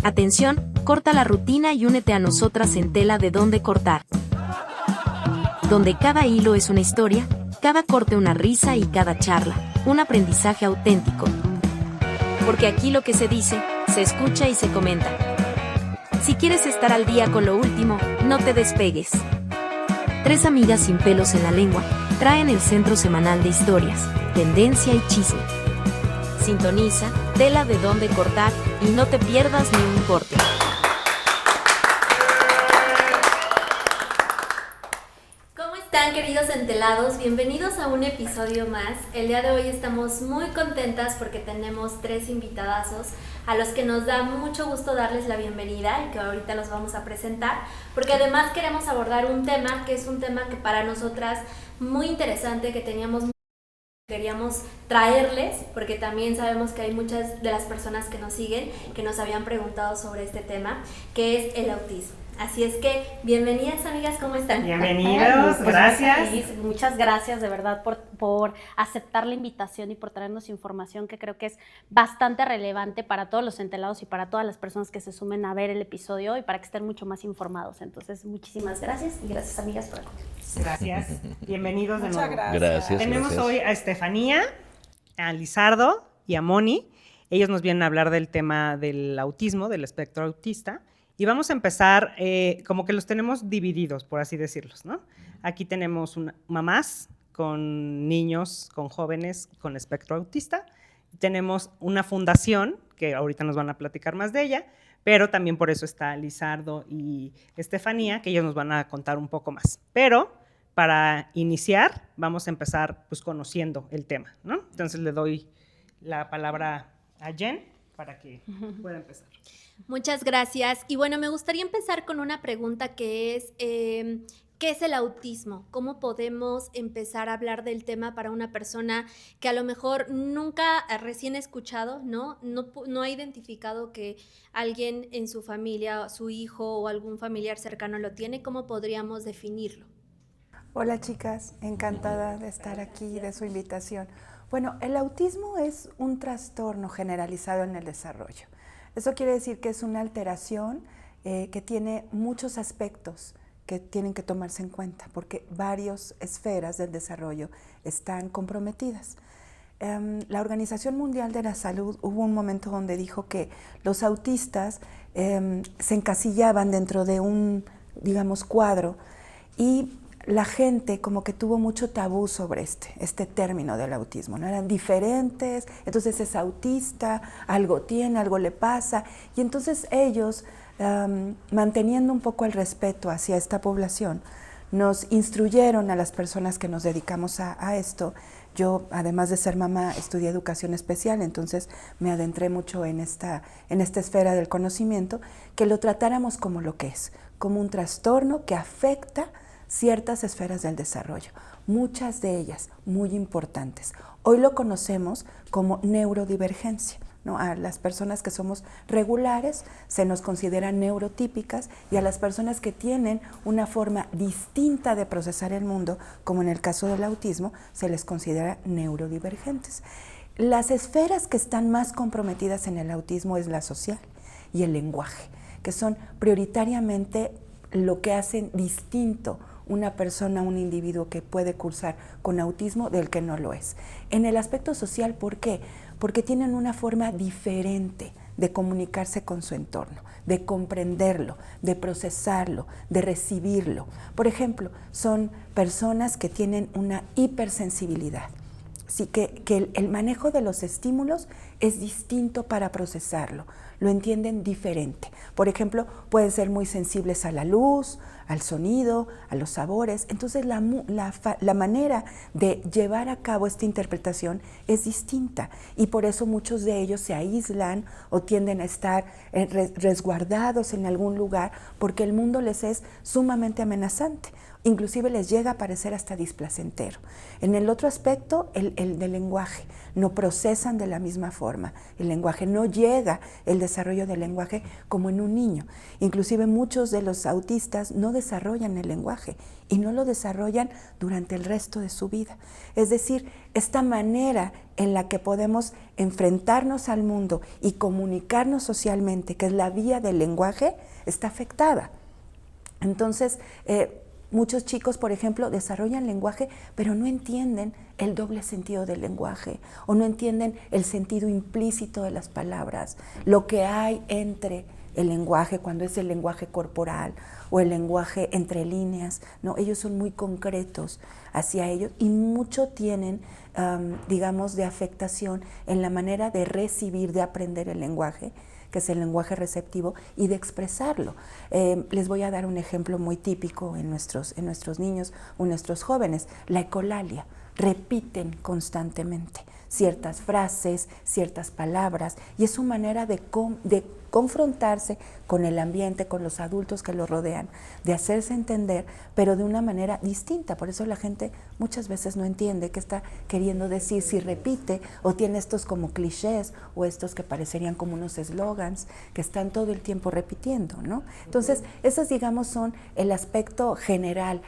Atención, corta la rutina y únete a nosotras en Tela de Dónde Cortar, donde cada hilo es una historia, cada corte una risa y cada charla, un aprendizaje auténtico. Porque aquí lo que se dice, se escucha y se comenta. Si quieres estar al día con lo último, no te despegues. Tres amigas sin pelos en la lengua traen el centro semanal de historias, tendencia y chisme. Sintoniza, Tela de Dónde Cortar y no te pierdas ni un corte. ¿Cómo están, queridos entelados? Bienvenidos a un episodio más. El día de hoy estamos muy contentas porque tenemos tres invitadazos a los que nos da mucho gusto darles la bienvenida y que ahorita los vamos a presentar, porque además queremos abordar un tema que es un tema que para nosotras muy interesante, que queríamos traerles, porque también sabemos que hay muchas de las personas que nos siguen que nos habían preguntado sobre este tema, que es el autismo. Así es que, bienvenidas amigas, ¿cómo están? Bienvenidos, gracias. Muchas gracias de verdad por aceptar la invitación y por traernos información que creo que es bastante relevante para todos los entelados y para todas las personas que se sumen a ver el episodio y para que estén mucho más informados. Entonces, muchísimas gracias y gracias amigas por acompañarnos. Gracias, bienvenidos de nuevo. Gracias. Tenemos hoy a Estefanía, a Lizardo y a Moni. Ellos nos vienen a hablar del tema del autismo, del espectro autista. Y vamos a empezar, como que los tenemos divididos, por así decirlos, ¿no? Aquí tenemos mamás con niños, con jóvenes con espectro autista. Tenemos una fundación, que ahorita nos van a platicar más de ella, pero también por eso está Lizardo y Estefanía, que ellos nos van a contar un poco más. Pero para iniciar, vamos a empezar pues conociendo el tema, ¿no? Entonces le doy la palabra a Jen para que pueda empezar. Muchas gracias. Y bueno, me gustaría empezar con una pregunta que es, ¿qué es el autismo? ¿Cómo podemos empezar a hablar del tema para una persona que a lo mejor nunca recién escuchado, no ha identificado que alguien en su familia, su hijo o algún familiar cercano lo tiene? ¿Cómo podríamos definirlo? Hola chicas, encantada de estar aquí, de su invitación. Bueno, el autismo es un trastorno generalizado en el desarrollo. Eso quiere decir que es una alteración que tiene muchos aspectos que tienen que tomarse en cuenta, porque varias esferas del desarrollo están comprometidas. La Organización Mundial de la Salud hubo un momento donde dijo que los autistas se encasillaban dentro de un, digamos, cuadro, y la gente como que tuvo mucho tabú sobre este término del autismo, ¿no? Eran diferentes, entonces es autista, algo tiene, algo le pasa, y entonces ellos, manteniendo un poco el respeto hacia esta población, nos instruyeron a las personas que nos dedicamos a esto. Yo, además de ser mamá, estudié educación especial, entonces me adentré mucho en esta esfera del conocimiento, que lo tratáramos como lo que es, como un trastorno que afecta ciertas esferas del desarrollo, muchas de ellas muy importantes. Hoy lo conocemos como neurodivergencia, ¿no? A las personas que somos regulares se nos considera neurotípicas, y a las personas que tienen una forma distinta de procesar el mundo, como en el caso del autismo, se les considera neurodivergentes. Las esferas que están más comprometidas en el autismo es la social y el lenguaje, que son prioritariamente lo que hacen distinto una persona, un individuo que puede cursar con autismo del que no lo es. En el aspecto social, ¿por qué? Porque tienen una forma diferente de comunicarse con su entorno, de comprenderlo, de procesarlo, de recibirlo. Por ejemplo, son personas que tienen una hipersensibilidad. Sí, que el manejo de los estímulos es distinto para procesarlo, lo entienden diferente. Por ejemplo, pueden ser muy sensibles a la luz, al sonido, a los sabores. Entonces la manera de llevar a cabo esta interpretación es distinta, y por eso muchos de ellos se aíslan o tienden a estar resguardados en algún lugar, porque el mundo les es sumamente amenazante. Inclusive les llega a parecer hasta displacentero. En el otro aspecto, el del lenguaje, no procesan de la misma forma. El lenguaje no llega, el desarrollo del lenguaje como en un niño. Inclusive muchos de los autistas no desarrollan el lenguaje y no lo desarrollan durante el resto de su vida. Es decir, esta manera en la que podemos enfrentarnos al mundo y comunicarnos socialmente, que es la vía del lenguaje, está afectada. Entonces, muchos chicos, por ejemplo, desarrollan lenguaje, pero no entienden el doble sentido del lenguaje o no entienden el sentido implícito de las palabras, lo que hay entre el lenguaje cuando es el lenguaje corporal o el lenguaje entre líneas, ¿no? Ellos son muy concretos hacia ellos y mucho tienen, digamos, de afectación en la manera de recibir, de aprender el lenguaje, que es el lenguaje receptivo, y de expresarlo. Les voy a dar un ejemplo muy típico en nuestros niños o nuestros jóvenes, la ecolalia. Repiten constantemente ciertas frases, ciertas palabras, y es su manera de confrontarse con el ambiente, con los adultos que lo rodean, de hacerse entender, pero de una manera distinta. Por eso la gente muchas veces no entiende qué está queriendo decir si repite o tiene estos como clichés o estos que parecerían como unos eslogans que están todo el tiempo repitiendo, ¿no? Entonces, esos, digamos, son el aspecto general.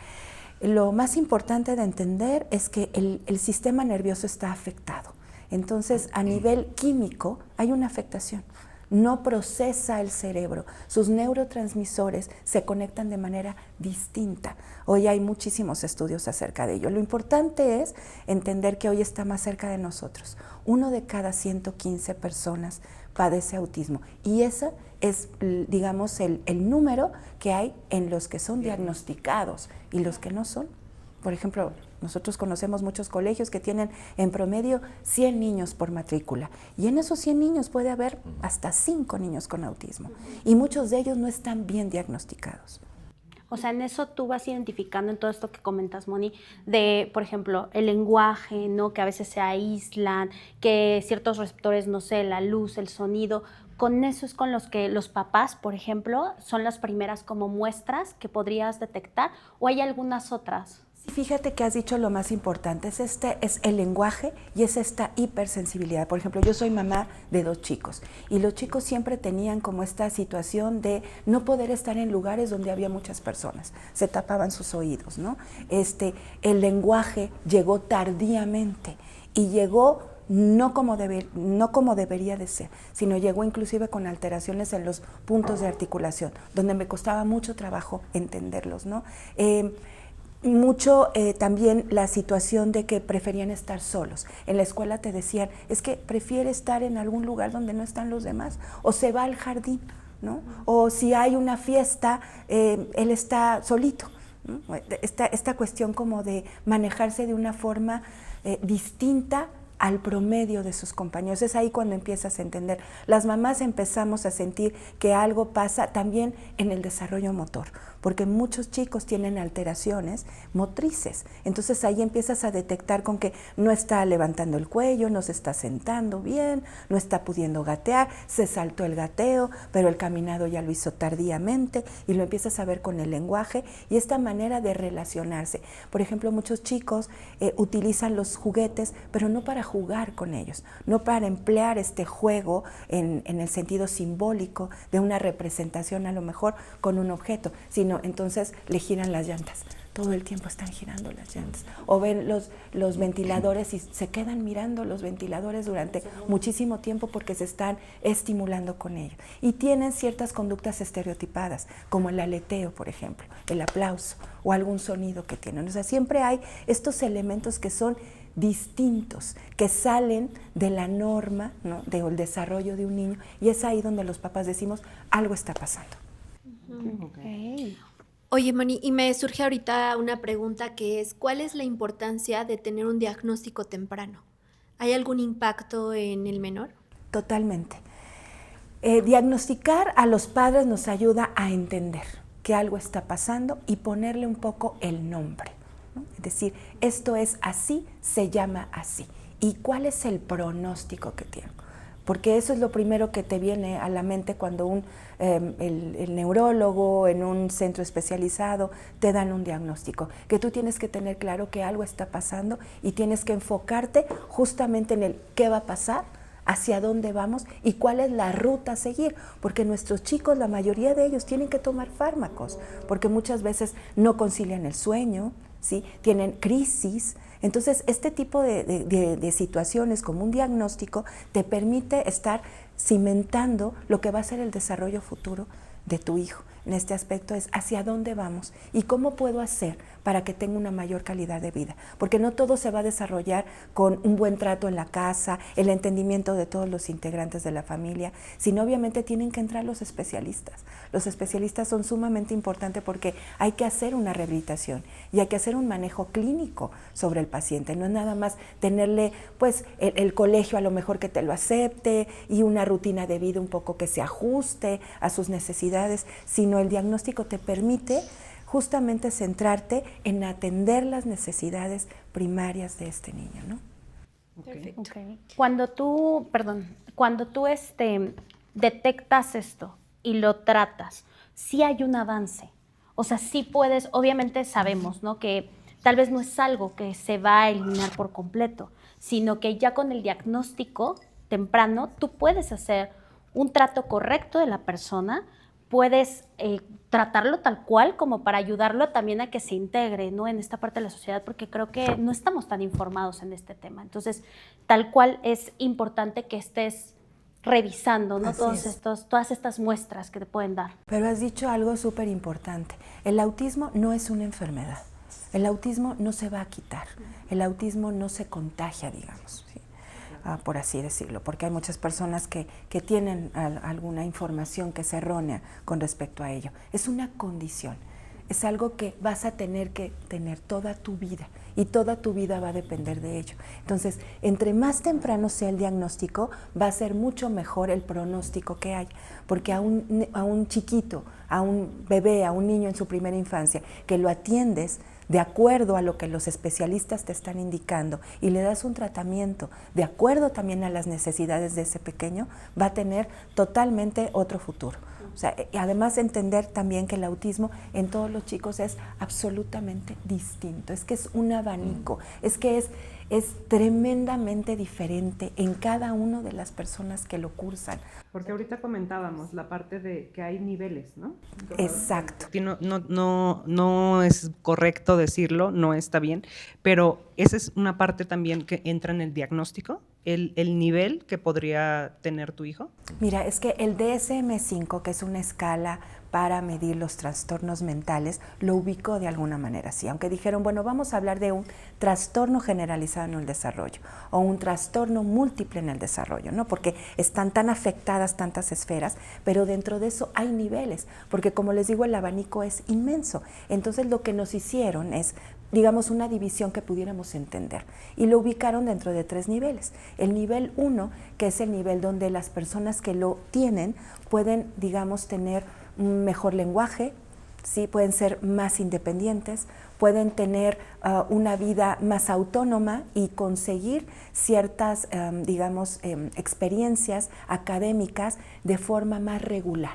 Lo más importante de entender es que el sistema nervioso está afectado. Entonces, a nivel químico hay una afectación. No procesa el cerebro, sus neurotransmisores se conectan de manera distinta. Hoy hay muchísimos estudios acerca de ello. Lo importante es entender que hoy está más cerca de nosotros. 1 de cada 115 personas padece autismo y ese es, digamos, el número que hay en los que son diagnosticados y los que no son. Por ejemplo, nosotros conocemos muchos colegios que tienen en promedio 100 niños por matrícula y en esos 100 niños puede haber hasta 5 niños con autismo y muchos de ellos no están bien diagnosticados. O sea, en eso tú vas identificando en todo esto que comentas, Moni, de, por ejemplo, el lenguaje, ¿no? Que a veces se aíslan, que ciertos receptores, no sé, la luz, el sonido, con eso es con los que los papás, por ejemplo, son las primeras como muestras que podrías detectar, ¿o hay algunas otras? Fíjate que has dicho lo más importante, es el lenguaje y es esta hipersensibilidad. Por ejemplo, yo soy mamá de 2 chicos y los chicos siempre tenían como esta situación de no poder estar en lugares donde había muchas personas, se tapaban sus oídos, ¿no? El lenguaje llegó tardíamente y llegó no como debería de ser, sino llegó inclusive con alteraciones en los puntos de articulación, donde me costaba mucho trabajo entenderlos, ¿no? Mucho también la situación de que preferían estar solos. En la escuela te decían, es que prefiere estar en algún lugar donde no están los demás, o se va al jardín, ¿no? O si hay una fiesta, él está solito, ¿no? Esta cuestión como de manejarse de una forma distinta al promedio de sus compañeros. Es ahí cuando empiezas a entender. Las mamás empezamos a sentir que algo pasa también en el desarrollo motor, porque muchos chicos tienen alteraciones motrices. Entonces ahí empiezas a detectar con que no está levantando el cuello, no se está sentando bien, no está pudiendo gatear, se saltó el gateo, pero el caminado ya lo hizo tardíamente y lo empiezas a ver con el lenguaje y esta manera de relacionarse. Por ejemplo, muchos chicos utilizan los juguetes, pero no para jugar con ellos, no para emplear este juego en el sentido simbólico de una representación a lo mejor con un objeto, sino entonces le giran las llantas. Todo el tiempo están girando las llantas. O ven los ventiladores y se quedan mirando los ventiladores durante muchísimo tiempo porque se están estimulando con ello. Y tienen ciertas conductas estereotipadas, como el aleteo, por ejemplo, el aplauso o algún sonido que tienen. O sea, siempre hay estos elementos que son distintos, que salen de la norma, ¿no?, del desarrollo de un niño, y es ahí donde los papás decimos, algo está pasando. Okay. Oye, Moni, y me surge ahorita una pregunta que es, ¿cuál es la importancia de tener un diagnóstico temprano? ¿Hay algún impacto en el menor? Totalmente. Diagnosticar a los padres nos ayuda a entender que algo está pasando y ponerle un poco el nombre, ¿no? Es decir, esto es así, se llama así. ¿Y cuál es el pronóstico que tiene? Porque eso es lo primero que te viene a la mente cuando el neurólogo en un centro especializado te dan un diagnóstico, que tú tienes que tener claro que algo está pasando y tienes que enfocarte justamente en el qué va a pasar hacia dónde vamos y cuál es la ruta a seguir, porque nuestros chicos, la mayoría de ellos, tienen que tomar fármacos, porque muchas veces no concilian el sueño, ¿sí? Tienen crisis. Entonces, este tipo de situaciones como un diagnóstico te permite estar cimentando lo que va a ser el desarrollo futuro de tu hijo. En este aspecto es hacia dónde vamos y cómo puedo hacer para que tenga una mayor calidad de vida, porque no todo se va a desarrollar con un buen trato en la casa, el entendimiento de todos los integrantes de la familia, sino obviamente tienen que entrar los especialistas. Los especialistas son sumamente importantes porque hay que hacer una rehabilitación y hay que hacer un manejo clínico sobre el paciente. No es nada más tenerle pues el colegio a lo mejor que te lo acepte y una rutina de vida un poco que se ajuste a sus necesidades, sino el diagnóstico te permite justamente centrarte en atender las necesidades primarias de este niño, ¿no? Ok. Okay. Cuando tú detectas esto y lo tratas, sí hay un avance. O sea, sí puedes, obviamente sabemos, ¿no? Que tal vez no es algo que se va a eliminar por completo, sino que ya con el diagnóstico temprano tú puedes hacer un trato correcto de la persona, puedes tratarlo tal cual como para ayudarlo también a que se integre, ¿no? En esta parte de la sociedad, porque creo que no estamos tan informados en este tema. Entonces, tal cual es importante que estés revisando, ¿no? Todas estas muestras que te pueden dar. Pero has dicho algo súper importante. El autismo no es una enfermedad. El autismo no se va a quitar. El autismo no se contagia, digamos, ¿sí? Por así decirlo, porque hay muchas personas que tienen alguna información que es errónea con respecto a ello. Es una condición, es algo que vas a tener que tener toda tu vida y toda tu vida va a depender de ello. Entonces, entre más temprano sea el diagnóstico, va a ser mucho mejor el pronóstico que hay, porque a un chiquito, a un bebé, a un niño en su primera infancia, que lo atiendes de acuerdo a lo que los especialistas te están indicando y le das un tratamiento de acuerdo también a las necesidades de ese pequeño, va a tener totalmente otro futuro. O sea, y además entender también que el autismo en todos los chicos es absolutamente distinto, es que es un abanico, es que es tremendamente diferente en cada una de las personas que lo cursan. Porque ahorita comentábamos la parte de que hay niveles, ¿no? Exacto. No es correcto decirlo, no está bien, pero esa es una parte también que entra en el diagnóstico, el nivel que podría tener tu hijo. Mira, es que el DSM-5, que es una escala para medir los trastornos mentales, lo ubicó de alguna manera así, aunque dijeron, bueno, vamos a hablar de un trastorno generalizado en el desarrollo o un trastorno múltiple en el desarrollo, ¿no? Porque están tan afectadas tantas esferas, pero dentro de eso hay niveles, porque como les digo, el abanico es inmenso. Entonces lo que nos hicieron es, digamos, una división que pudiéramos entender y lo ubicaron dentro de 3 niveles. El nivel 1, que es el nivel donde las personas que lo tienen pueden, digamos, tener un mejor lenguaje, ¿sí? Pueden ser más independientes, pueden tener una vida más autónoma y conseguir ciertas, digamos, experiencias académicas de forma más regular,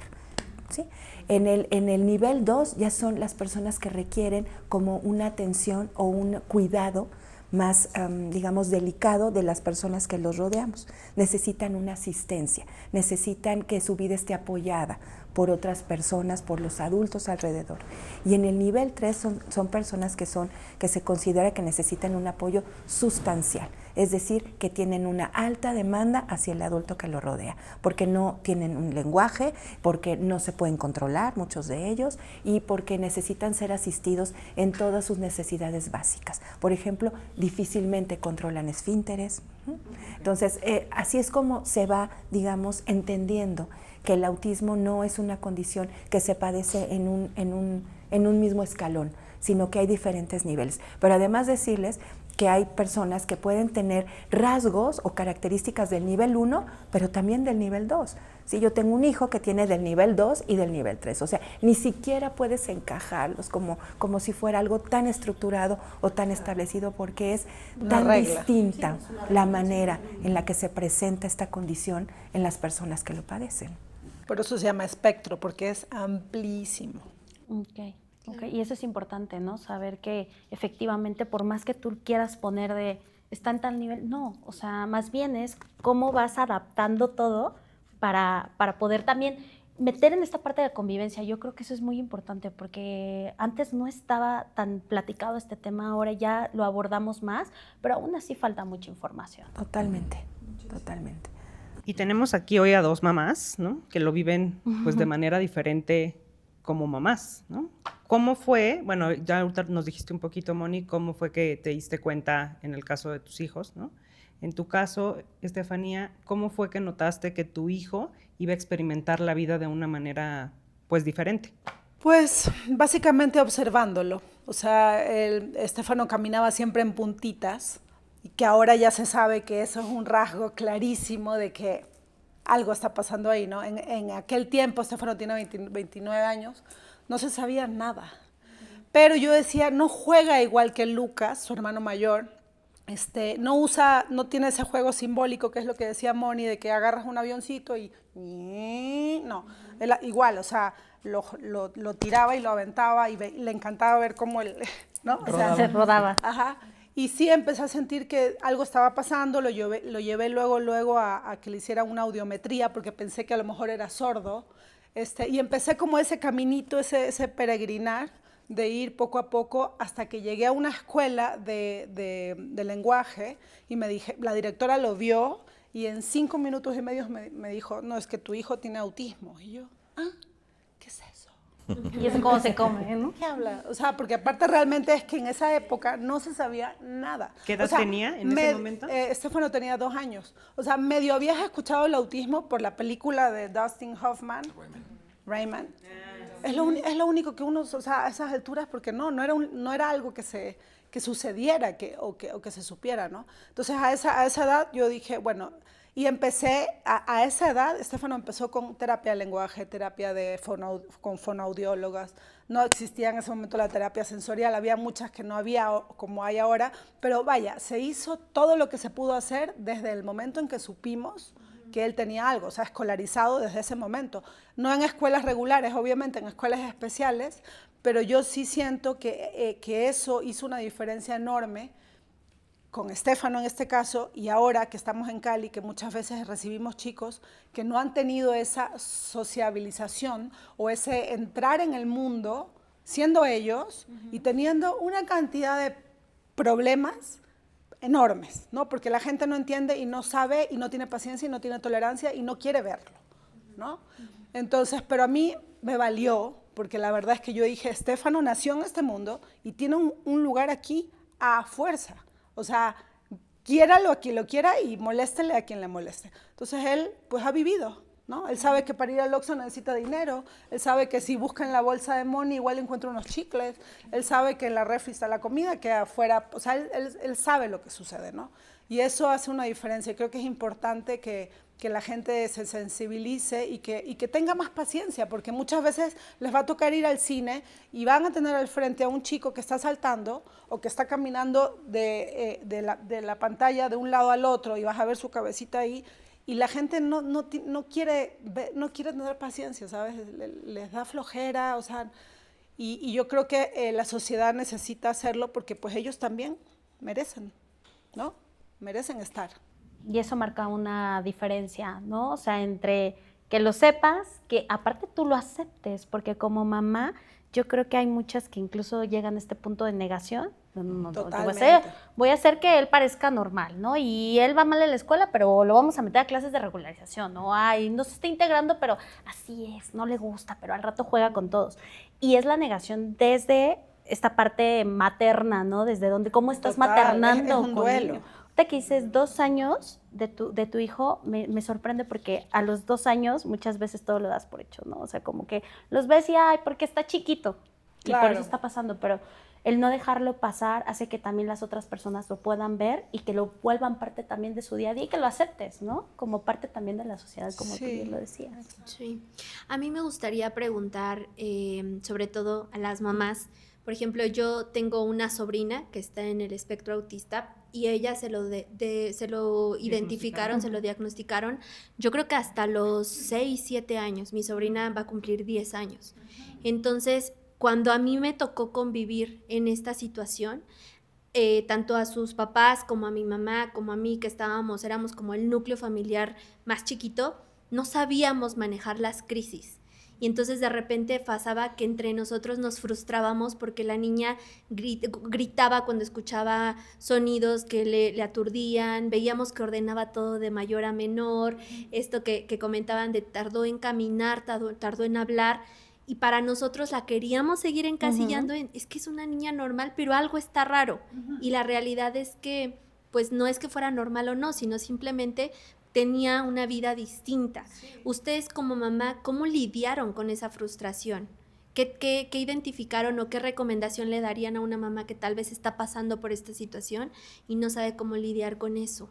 ¿sí? En el nivel 2 ya son las personas que requieren como una atención o un cuidado más, digamos, delicado de las personas que los rodeamos. Necesitan una asistencia, necesitan que su vida esté apoyada por otras personas, por los adultos alrededor. Y en el nivel 3 son personas que se considera que necesitan un apoyo sustancial, es decir, que tienen una alta demanda hacia el adulto que lo rodea, porque no tienen un lenguaje, porque no se pueden controlar muchos de ellos y porque necesitan ser asistidos en todas sus necesidades básicas. Por ejemplo, difícilmente controlan esfínteres. Entonces, así es como se va, digamos, entendiendo que el autismo no es una condición que se padece en un mismo escalón, sino que hay diferentes niveles. Pero además decirles que hay personas que pueden tener rasgos o características del nivel 1, pero también del nivel 2. Sí, yo tengo un hijo que tiene del nivel 2 y del nivel 3, o sea, ni siquiera puedes encajarlos como si fuera algo tan estructurado o tan establecido, porque es tan distinta la manera en la que se presenta esta condición en las personas que lo padecen. Por eso se llama espectro, porque es amplísimo. Okay. Y eso es importante, ¿no? Saber que efectivamente, por más que tú quieras poner de está en tal nivel. No, o sea, más bien es cómo vas adaptando todo para poder también meter en esta parte de convivencia. Yo creo que eso es muy importante porque antes no estaba tan platicado este tema, ahora ya lo abordamos más, pero aún así falta mucha información. Totalmente, totalmente. Y tenemos aquí hoy a dos mamás, ¿no? Que lo viven pues de manera diferente como mamás, ¿no? ¿Cómo fue? Bueno, ya ahorita nos dijiste un poquito, Moni, cómo fue que te diste cuenta en el caso de tus hijos, ¿no? En tu caso, Estefanía, ¿cómo fue que notaste que tu hijo iba a experimentar la vida de una manera pues diferente? Pues básicamente observándolo. O sea, Estefano caminaba siempre en puntitas y que ahora ya se sabe que eso es un rasgo clarísimo de que algo está pasando ahí, ¿no? En aquel tiempo, Estefano tiene 29 años, no se sabía nada. Pero yo decía, no juega igual que Lucas, su hermano mayor, no tiene ese juego simbólico que es lo que decía Moni, de que agarras un avioncito y no, él, igual, o sea, lo tiraba y lo aventaba y le encantaba ver cómo él, ¿no? O sea, Se rodaba. Ajá. Y sí empecé a sentir que algo estaba pasando, lo llevé luego a que le hiciera una audiometría porque pensé que a lo mejor era sordo, y empecé como ese caminito, ese peregrinar de ir poco a poco hasta que llegué a una escuela de lenguaje y la directora lo vio y en 5 minutos y medio me dijo, no, es que tu hijo tiene autismo. Y yo, ¿qué es eso? Y eso cómo se come, ¿no? ¿Qué habla? O sea, porque aparte realmente es que en esa época no se sabía nada. ¿Qué edad tenía en ese momento? Estefano tenía 2 años. O sea, medio habías escuchado el autismo por la película de Dustin Hoffman, Rayman. Es lo único que uno, o sea, a esas alturas, porque no era algo que sucediera o que se supiera, ¿no? Entonces, a esa edad yo dije, bueno, y empecé, a esa edad, Estefano empezó con terapia de lenguaje, terapia con fonoaudiólogas. No existía en ese momento la terapia sensorial, había muchas que no había como hay ahora, pero vaya, se hizo todo lo que se pudo hacer desde el momento en que supimos que él tenía algo, o sea, escolarizado desde ese momento. No en escuelas regulares, obviamente, en escuelas especiales, pero yo sí siento que eso hizo una diferencia enorme con Estefano en este caso, y ahora que estamos en Cali, que muchas veces recibimos chicos que no han tenido esa sociabilización o ese entrar en el mundo siendo ellos y teniendo una cantidad de problemas enormes, ¿no? Porque la gente no entiende y no sabe y no tiene paciencia y no tiene tolerancia y no quiere verlo, ¿no? Entonces, pero a mí me valió, porque la verdad es que yo dije, Estefano nació en este mundo y tiene un lugar aquí a fuerza. O sea, quiéralo a quien lo quiera y moléstele a quien le moleste. Entonces él, pues ha vivido, ¿no? Él sabe que para ir al Oxxo necesita dinero, él sabe que si busca en la bolsa de Moni igual encuentra unos chicles, él sabe que en la refri está la comida, que afuera, o sea, él sabe lo que sucede, ¿no? Y eso hace una diferencia. Creo que es importante que la gente se sensibilice y que tenga más paciencia, porque muchas veces les va a tocar ir al cine y van a tener al frente a un chico que está saltando o que está caminando de la pantalla de un lado al otro y vas a ver su cabecita ahí, y la gente no quiere tener paciencia, ¿sabes? Les da flojera, o sea, y yo creo que la sociedad necesita hacerlo porque pues ellos también merecen, ¿no? Merecen estar. Y eso marca una diferencia, ¿no? O sea, entre que lo sepas, que aparte tú lo aceptes, porque como mamá yo creo que hay muchas que incluso llegan a este punto de negación. No, voy a hacer que él parezca normal, ¿no? Y él va mal en la escuela, pero lo vamos a meter a clases de regularización, ¿no? Ay, no se está integrando, pero así es, no le gusta, pero al rato juega con todos. Y es la negación desde esta parte materna, ¿no? Desde donde, cómo estás maternando. Es un duelo. Que dices 2 años de tu hijo, me sorprende porque a los 2 años muchas veces todo lo das por hecho, ¿no? O sea, como que los ves y, ay, porque está chiquito, claro. Y por eso está pasando, pero el no dejarlo pasar hace que también las otras personas lo puedan ver y que lo vuelvan parte también de su día a día y que lo aceptes, ¿no? Como parte también de la sociedad, como tú bien lo decías. Sí. A mí me gustaría preguntar, sobre todo a las mamás. Por ejemplo, yo tengo una sobrina que está en el espectro autista y ella se lo identificaron, se lo diagnosticaron, yo creo que hasta los 6, 7 años. Mi sobrina va a cumplir 10 años. Entonces, cuando a mí me tocó convivir en esta situación, tanto a sus papás como a mi mamá, como a mí, que éramos como el núcleo familiar más chiquito, no sabíamos manejar las crisis. Y entonces de repente pasaba que entre nosotros nos frustrábamos porque la niña gritaba cuando escuchaba sonidos que le aturdían, veíamos que ordenaba todo de mayor a menor, esto que comentaban de tardó en caminar, tardó en hablar, y para nosotros la queríamos seguir encasillando en, es que es una niña normal, pero algo está raro. Y la realidad es que, pues no es que fuera normal o no, sino simplemente tenía una vida distinta. Ustedes como mamá, ¿cómo lidiaron con esa frustración? ¿Qué identificaron o qué recomendación le darían a una mamá que tal vez está pasando por esta situación y no sabe cómo lidiar con eso?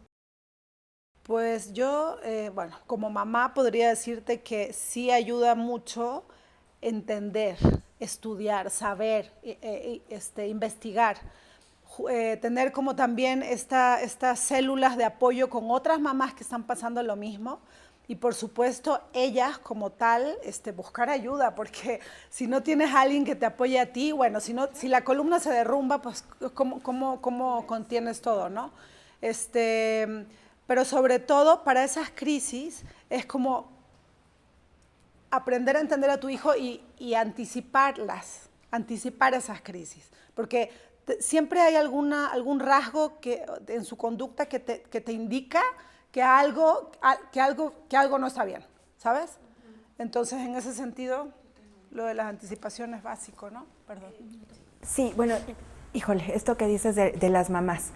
Pues yo, bueno, como mamá podría decirte que sí ayuda mucho entender, estudiar, saber, investigar, tener como también estas células de apoyo con otras mamás que están pasando lo mismo y por supuesto ellas como tal buscar ayuda, porque si no tienes a alguien que te apoye a ti, bueno, si la columna se derrumba, pues ¿cómo contienes todo, no? Pero sobre todo para esas crisis es como aprender a entender a tu hijo y anticipar esas crisis, porque siempre hay algún rasgo en su conducta que te indica que algo no está bien, ¿sabes? Entonces, en ese sentido, lo de las anticipaciones es básico, ¿no? Perdón. Sí, bueno, híjole, esto que dices de las mamás.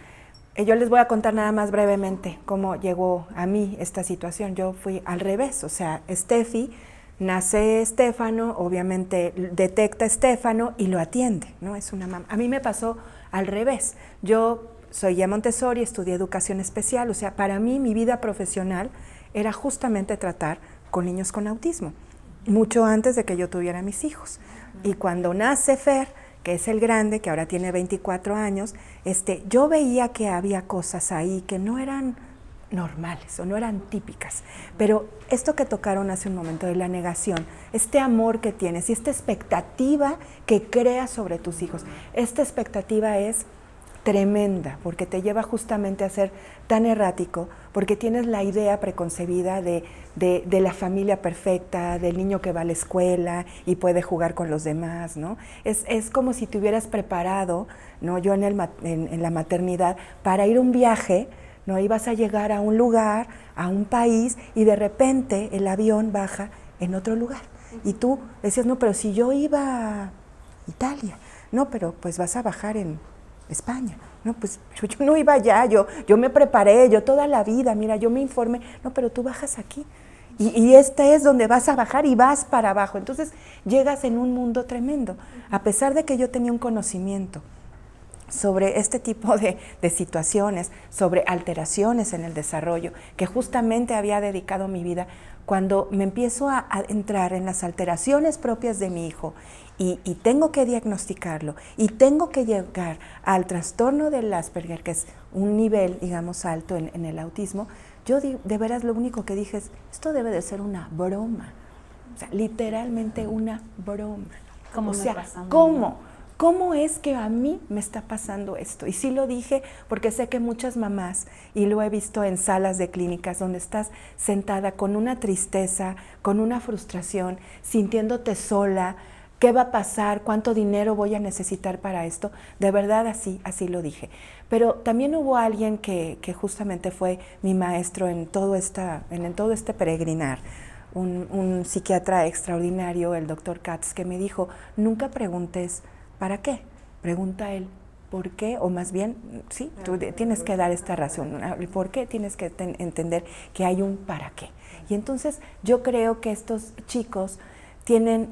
Yo les voy a contar nada más brevemente cómo llegó a mí esta situación. Yo fui al revés, o sea, Steffi, nace Estefano, obviamente detecta a Estefano y lo atiende, ¿no? Es una mamá. A mí me pasó al revés. Yo soy ya Montessori, estudié educación especial, o sea, para mí mi vida profesional era justamente tratar con niños con autismo, mucho antes de que yo tuviera mis hijos. Y cuando nace Fer, que es el grande, que ahora tiene 24 años, yo veía que había cosas ahí que no eran normales o no eran típicas. Pero esto que tocaron hace un momento de la negación, este amor que tienes y esta expectativa que creas sobre tus hijos, esta expectativa es tremenda porque te lleva justamente a ser tan errático, porque tienes la idea preconcebida de la familia perfecta, del niño que va a la escuela y puede jugar con los demás, ¿no? Es como si te hubieras preparado, ¿no? Yo en la maternidad para ir a un viaje, no ibas a llegar a un lugar, a un país, y de repente el avión baja en otro lugar. Y tú decías, no, pero si yo iba a Italia, no, pero pues vas a bajar en España. No, pues yo no iba allá, yo me preparé, yo toda la vida, mira, yo me informé, no, pero tú bajas aquí. Y este es donde vas a bajar y vas para abajo. Entonces llegas en un mundo tremendo. A pesar de que yo tenía un conocimiento sobre este tipo de situaciones, sobre alteraciones en el desarrollo, que justamente había dedicado mi vida, cuando me empiezo a entrar en las alteraciones propias de mi hijo y tengo que diagnosticarlo y tengo que llegar al trastorno del Asperger, que es un nivel, digamos, alto en el autismo, yo de veras lo único que dije es, esto debe de ser una broma, o sea, literalmente una broma. O sea, ¿Cómo es que a mí me está pasando esto? Y sí lo dije porque sé que muchas mamás, y lo he visto en salas de clínicas donde estás sentada con una tristeza, con una frustración, sintiéndote sola, ¿qué va a pasar? ¿Cuánto dinero voy a necesitar para esto? De verdad así lo dije. Pero también hubo alguien que justamente fue mi maestro en todo este peregrinar, un psiquiatra extraordinario, el doctor Katz, que me dijo, nunca preguntes ¿para qué? Pregunta él, ¿por qué? O más bien, sí, tú tienes que dar esta razón. ¿El por qué? Tienes que entender que hay un para qué. Y entonces yo creo que estos chicos tienen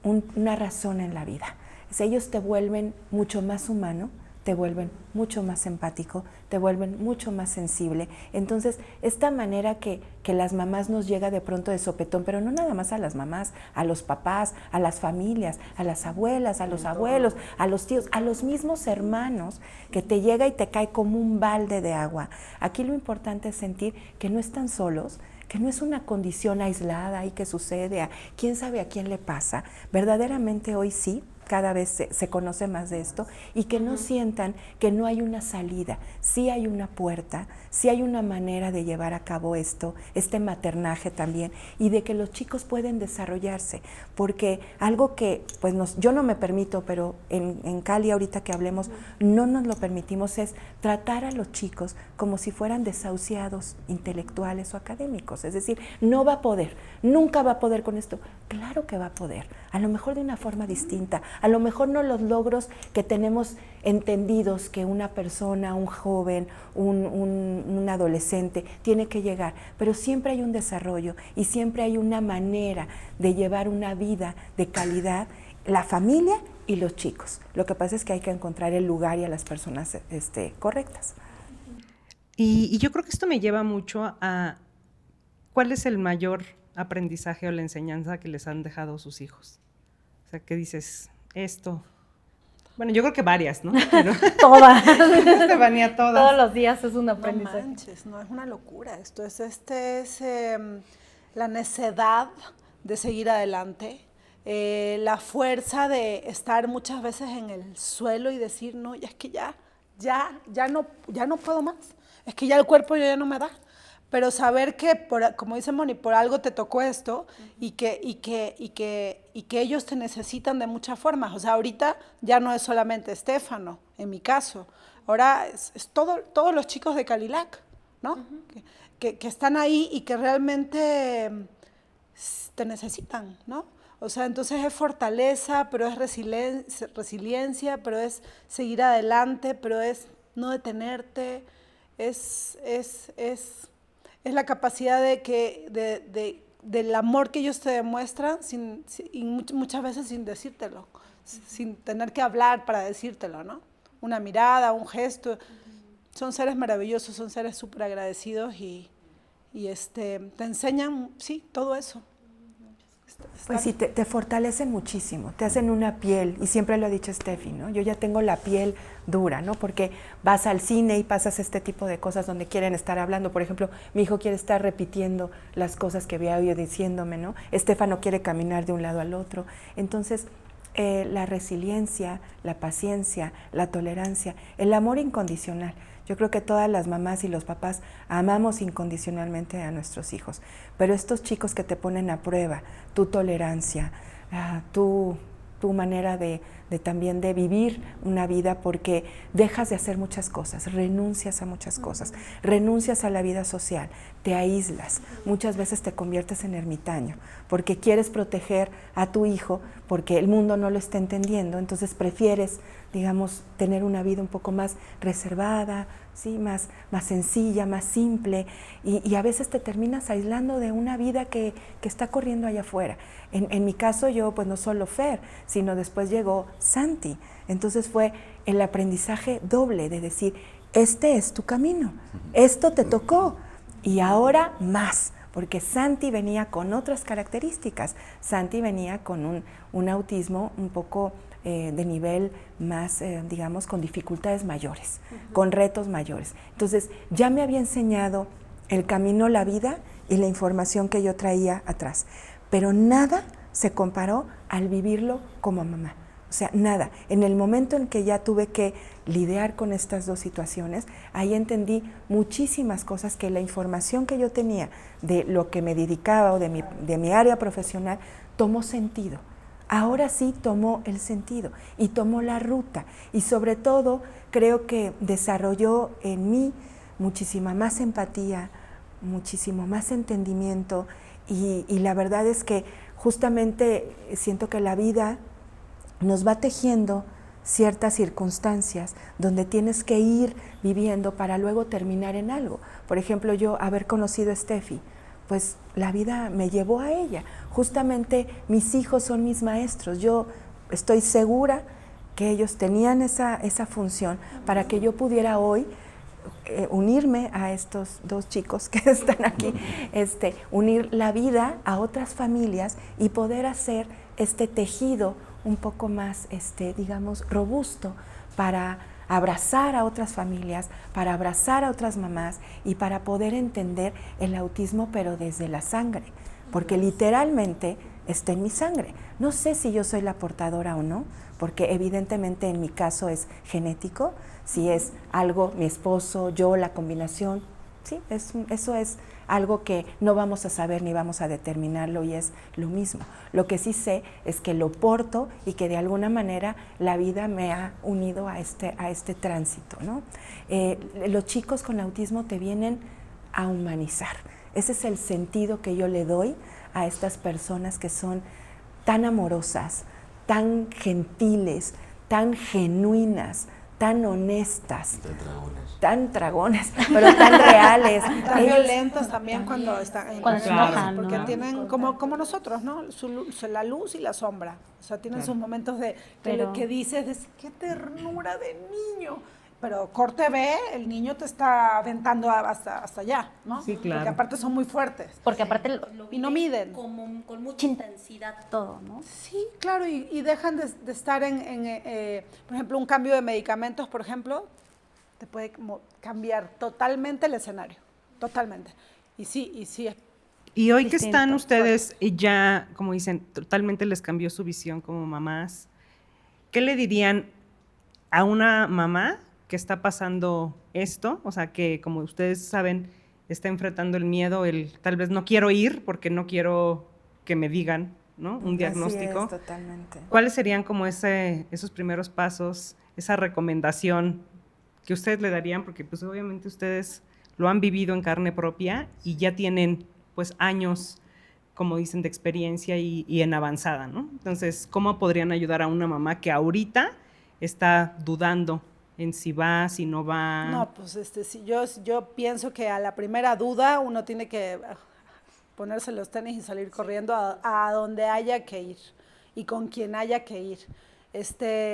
una razón en la vida. Ellos te vuelven mucho más humano, te vuelven mucho más empático, te vuelven mucho más sensible. Entonces, esta manera que las mamás nos llega de pronto de sopetón, pero no nada más a las mamás, a los papás, a las familias, a las abuelas, a los abuelos, a los tíos, a los mismos hermanos, que te llega y te cae como un balde de agua. Aquí lo importante es sentir que no están solos, que no es una condición aislada y que sucede a quién sabe a quién le pasa. Verdaderamente hoy sí, cada vez se conoce más de esto, y que no sientan que no hay una salida, sí hay una puerta, sí hay una manera de llevar a cabo esto, este maternaje también, y de que los chicos pueden desarrollarse, porque algo que pues yo no me permito, pero en Cali ahorita que hablemos, no nos lo permitimos, es tratar a los chicos como si fueran desahuciados intelectuales o académicos, es decir, no va a poder, nunca va a poder con esto. Claro que va a poder, a lo mejor de una forma distinta, a lo mejor no los logros que tenemos entendidos que una persona, un joven, un adolescente tiene que llegar, pero siempre hay un desarrollo y siempre hay una manera de llevar una vida de calidad, la familia y los chicos. Lo que pasa es que hay que encontrar el lugar y a las personas correctas. Y yo creo que esto me lleva mucho a cuál es el mayor aprendizaje o la enseñanza que les han dejado sus hijos. O sea, ¿qué dices? Esto. Bueno, yo creo que varias, ¿no? Pero Todas. Estefanía, todas. Todos los días es un No aprendizaje. manches, no, es una locura esto. La necedad de seguir adelante, la fuerza de estar muchas veces en el suelo y decir, no, ya es que ya no puedo más. Es que ya el cuerpo ya no me da. Pero saber que, como dice Moni, por algo te tocó esto y que ellos te necesitan de muchas formas. O sea, ahorita ya no es solamente Estefano, en mi caso. Ahora es todos los chicos de Calilac, ¿no? Que están ahí y que realmente te necesitan, ¿no? O sea, entonces es fortaleza, pero es resiliencia, pero es seguir adelante, pero es no detenerte, es la capacidad del amor que ellos te demuestran y muchas veces sin decírtelo, sin tener que hablar para decírtelo, ¿no? Una mirada, un gesto. Son seres maravillosos, son seres súper agradecidos y te enseñan, sí, todo eso. Pues sí, te fortalecen muchísimo, te hacen una piel, y siempre lo ha dicho Steffi, ¿no? Yo ya tengo la piel dura, ¿no? Porque vas al cine y pasas este tipo de cosas donde quieren estar hablando. Por ejemplo, mi hijo quiere estar repitiendo las cosas que había oído diciéndome, ¿no? Estefano quiere caminar de un lado al otro. Entonces, la resiliencia, la paciencia, la tolerancia, el amor incondicional. Yo creo que todas las mamás y los papás amamos incondicionalmente a nuestros hijos, pero estos chicos que te ponen a prueba, tu tolerancia, tu manera de también de vivir una vida, porque dejas de hacer muchas cosas, renuncias a muchas cosas, renuncias a la vida social, te aíslas, muchas veces te conviertes en ermitaño, porque quieres proteger a tu hijo, porque el mundo no lo está entendiendo, entonces prefieres, digamos, tener una vida un poco más reservada, ¿sí? más sencilla, más simple, y a veces te terminas aislando de una vida que está corriendo allá afuera. En mi caso, yo pues no solo Fer, sino después llegó Santi. Entonces fue el aprendizaje doble de decir, este es tu camino, esto te tocó, y ahora más, porque Santi venía con otras características. Santi venía con un autismo un poco de nivel más, digamos, con dificultades mayores, con retos mayores. Entonces, ya me había enseñado el camino, la vida y la información que yo traía atrás, pero nada se comparó al vivirlo como mamá. O sea, nada. En el momento en que ya tuve que lidiar con estas dos situaciones, ahí entendí muchísimas cosas, que la información que yo tenía de lo que me dedicaba o de mi área profesional tomó sentido. Ahora sí tomó el sentido y tomó la ruta, y sobre todo creo que desarrolló en mí muchísima más empatía, muchísimo más entendimiento, y la verdad es que justamente siento que la vida nos va tejiendo ciertas circunstancias donde tienes que ir viviendo para luego terminar en algo. Por ejemplo, yo haber conocido a Steffi, pues la vida me llevó a ella. Justamente mis hijos son mis maestros. Yo estoy segura que ellos tenían esa función para que yo pudiera hoy unirme a estos dos chicos que están aquí, unir la vida a otras familias y poder hacer este tejido un poco más, digamos, robusto para abrazar a otras familias, para abrazar a otras mamás y para poder entender el autismo, pero desde la sangre, porque literalmente está en mi sangre. No sé si yo soy la portadora o no, porque evidentemente en mi caso es genético, si es algo, mi esposo, yo, la combinación, sí, eso es algo que no vamos a saber ni vamos a determinarlo y es lo mismo. Lo que sí sé es que lo porto y que de alguna manera la vida me ha unido a este tránsito, ¿no? Los chicos con autismo te vienen a humanizar. Ese es el sentido que yo le doy a estas personas que son tan amorosas, tan gentiles, tan genuinas, tan honestas, tan dragones, pero tan reales. Tan violentos también cuando están Cuando se Claro. enojan, porque ¿no? tienen como nosotros, ¿no? La luz y la sombra. O sea, tienen sus momentos de Pero- que dices, qué ternura de niño. Pero corte B, el niño te está aventando hasta allá, ¿no? Sí, claro. Porque aparte son muy fuertes. Porque aparte Y no miden. con mucha intensidad todo, ¿no? Sí, claro, y dejan de estar por ejemplo, un cambio de medicamentos, por ejemplo, te puede como cambiar totalmente el escenario, totalmente. Y sí, Y hoy que Distinto, están ustedes y ya, como dicen, totalmente les cambió su visión como mamás, ¿qué le dirían a una mamá que está pasando esto? O sea, que como ustedes saben, está enfrentando el miedo, tal vez no quiero ir porque no quiero que me digan, ¿no? Un diagnóstico. Así es, totalmente. ¿Cuáles serían como esos primeros pasos, esa recomendación que ustedes le darían? Porque pues obviamente ustedes lo han vivido en carne propia y ya tienen pues años, como dicen, de experiencia y en avanzada, ¿no? Entonces, ¿cómo podrían ayudar a una mamá que ahorita está dudando en si va, si no va? no, pues sí, yo pienso que a la primera duda uno tiene que ponerse los tenis y salir corriendo a donde haya que ir y con quien haya que ir.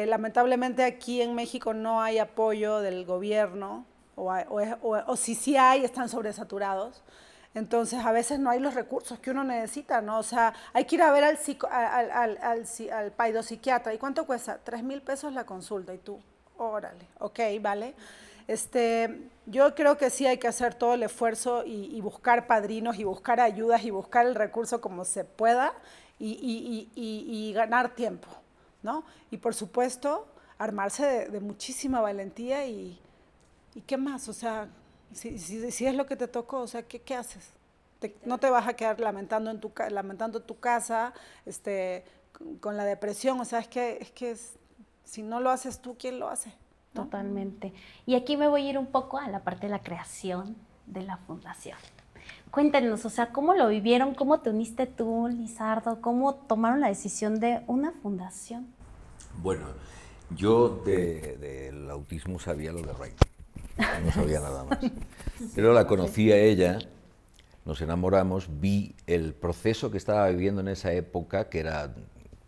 Lamentablemente aquí en México no hay apoyo del gobierno, o si sí hay, están sobresaturados. Entonces, a veces no hay los recursos que uno necesita, ¿no? O sea, hay que ir a ver al paidopsiquiatra. ¿Y cuánto cuesta? 3,000 pesos la consulta. Y tú, órale, ok, vale. Yo creo que sí hay que hacer todo el esfuerzo y buscar padrinos y buscar ayudas y buscar el recurso como se pueda y ganar tiempo, ¿no? Y por supuesto, armarse de muchísima valentía y ¿qué más? O sea, si es lo que te tocó, o sea, ¿qué haces? No te vas a quedar lamentando tu casa, con la depresión, o sea, si no lo haces tú, ¿quién lo hace? ¿No? Totalmente. Y aquí me voy a ir un poco a la parte de la creación de la fundación. Cuéntenos, o sea, ¿cómo lo vivieron? ¿Cómo te uniste tú, Lizardo? ¿Cómo tomaron la decisión de una fundación? Bueno, yo del autismo sabía lo de Reagan, no sabía nada más. Pero la conocí a ella, nos enamoramos, vi el proceso que estaba viviendo en esa época, que era,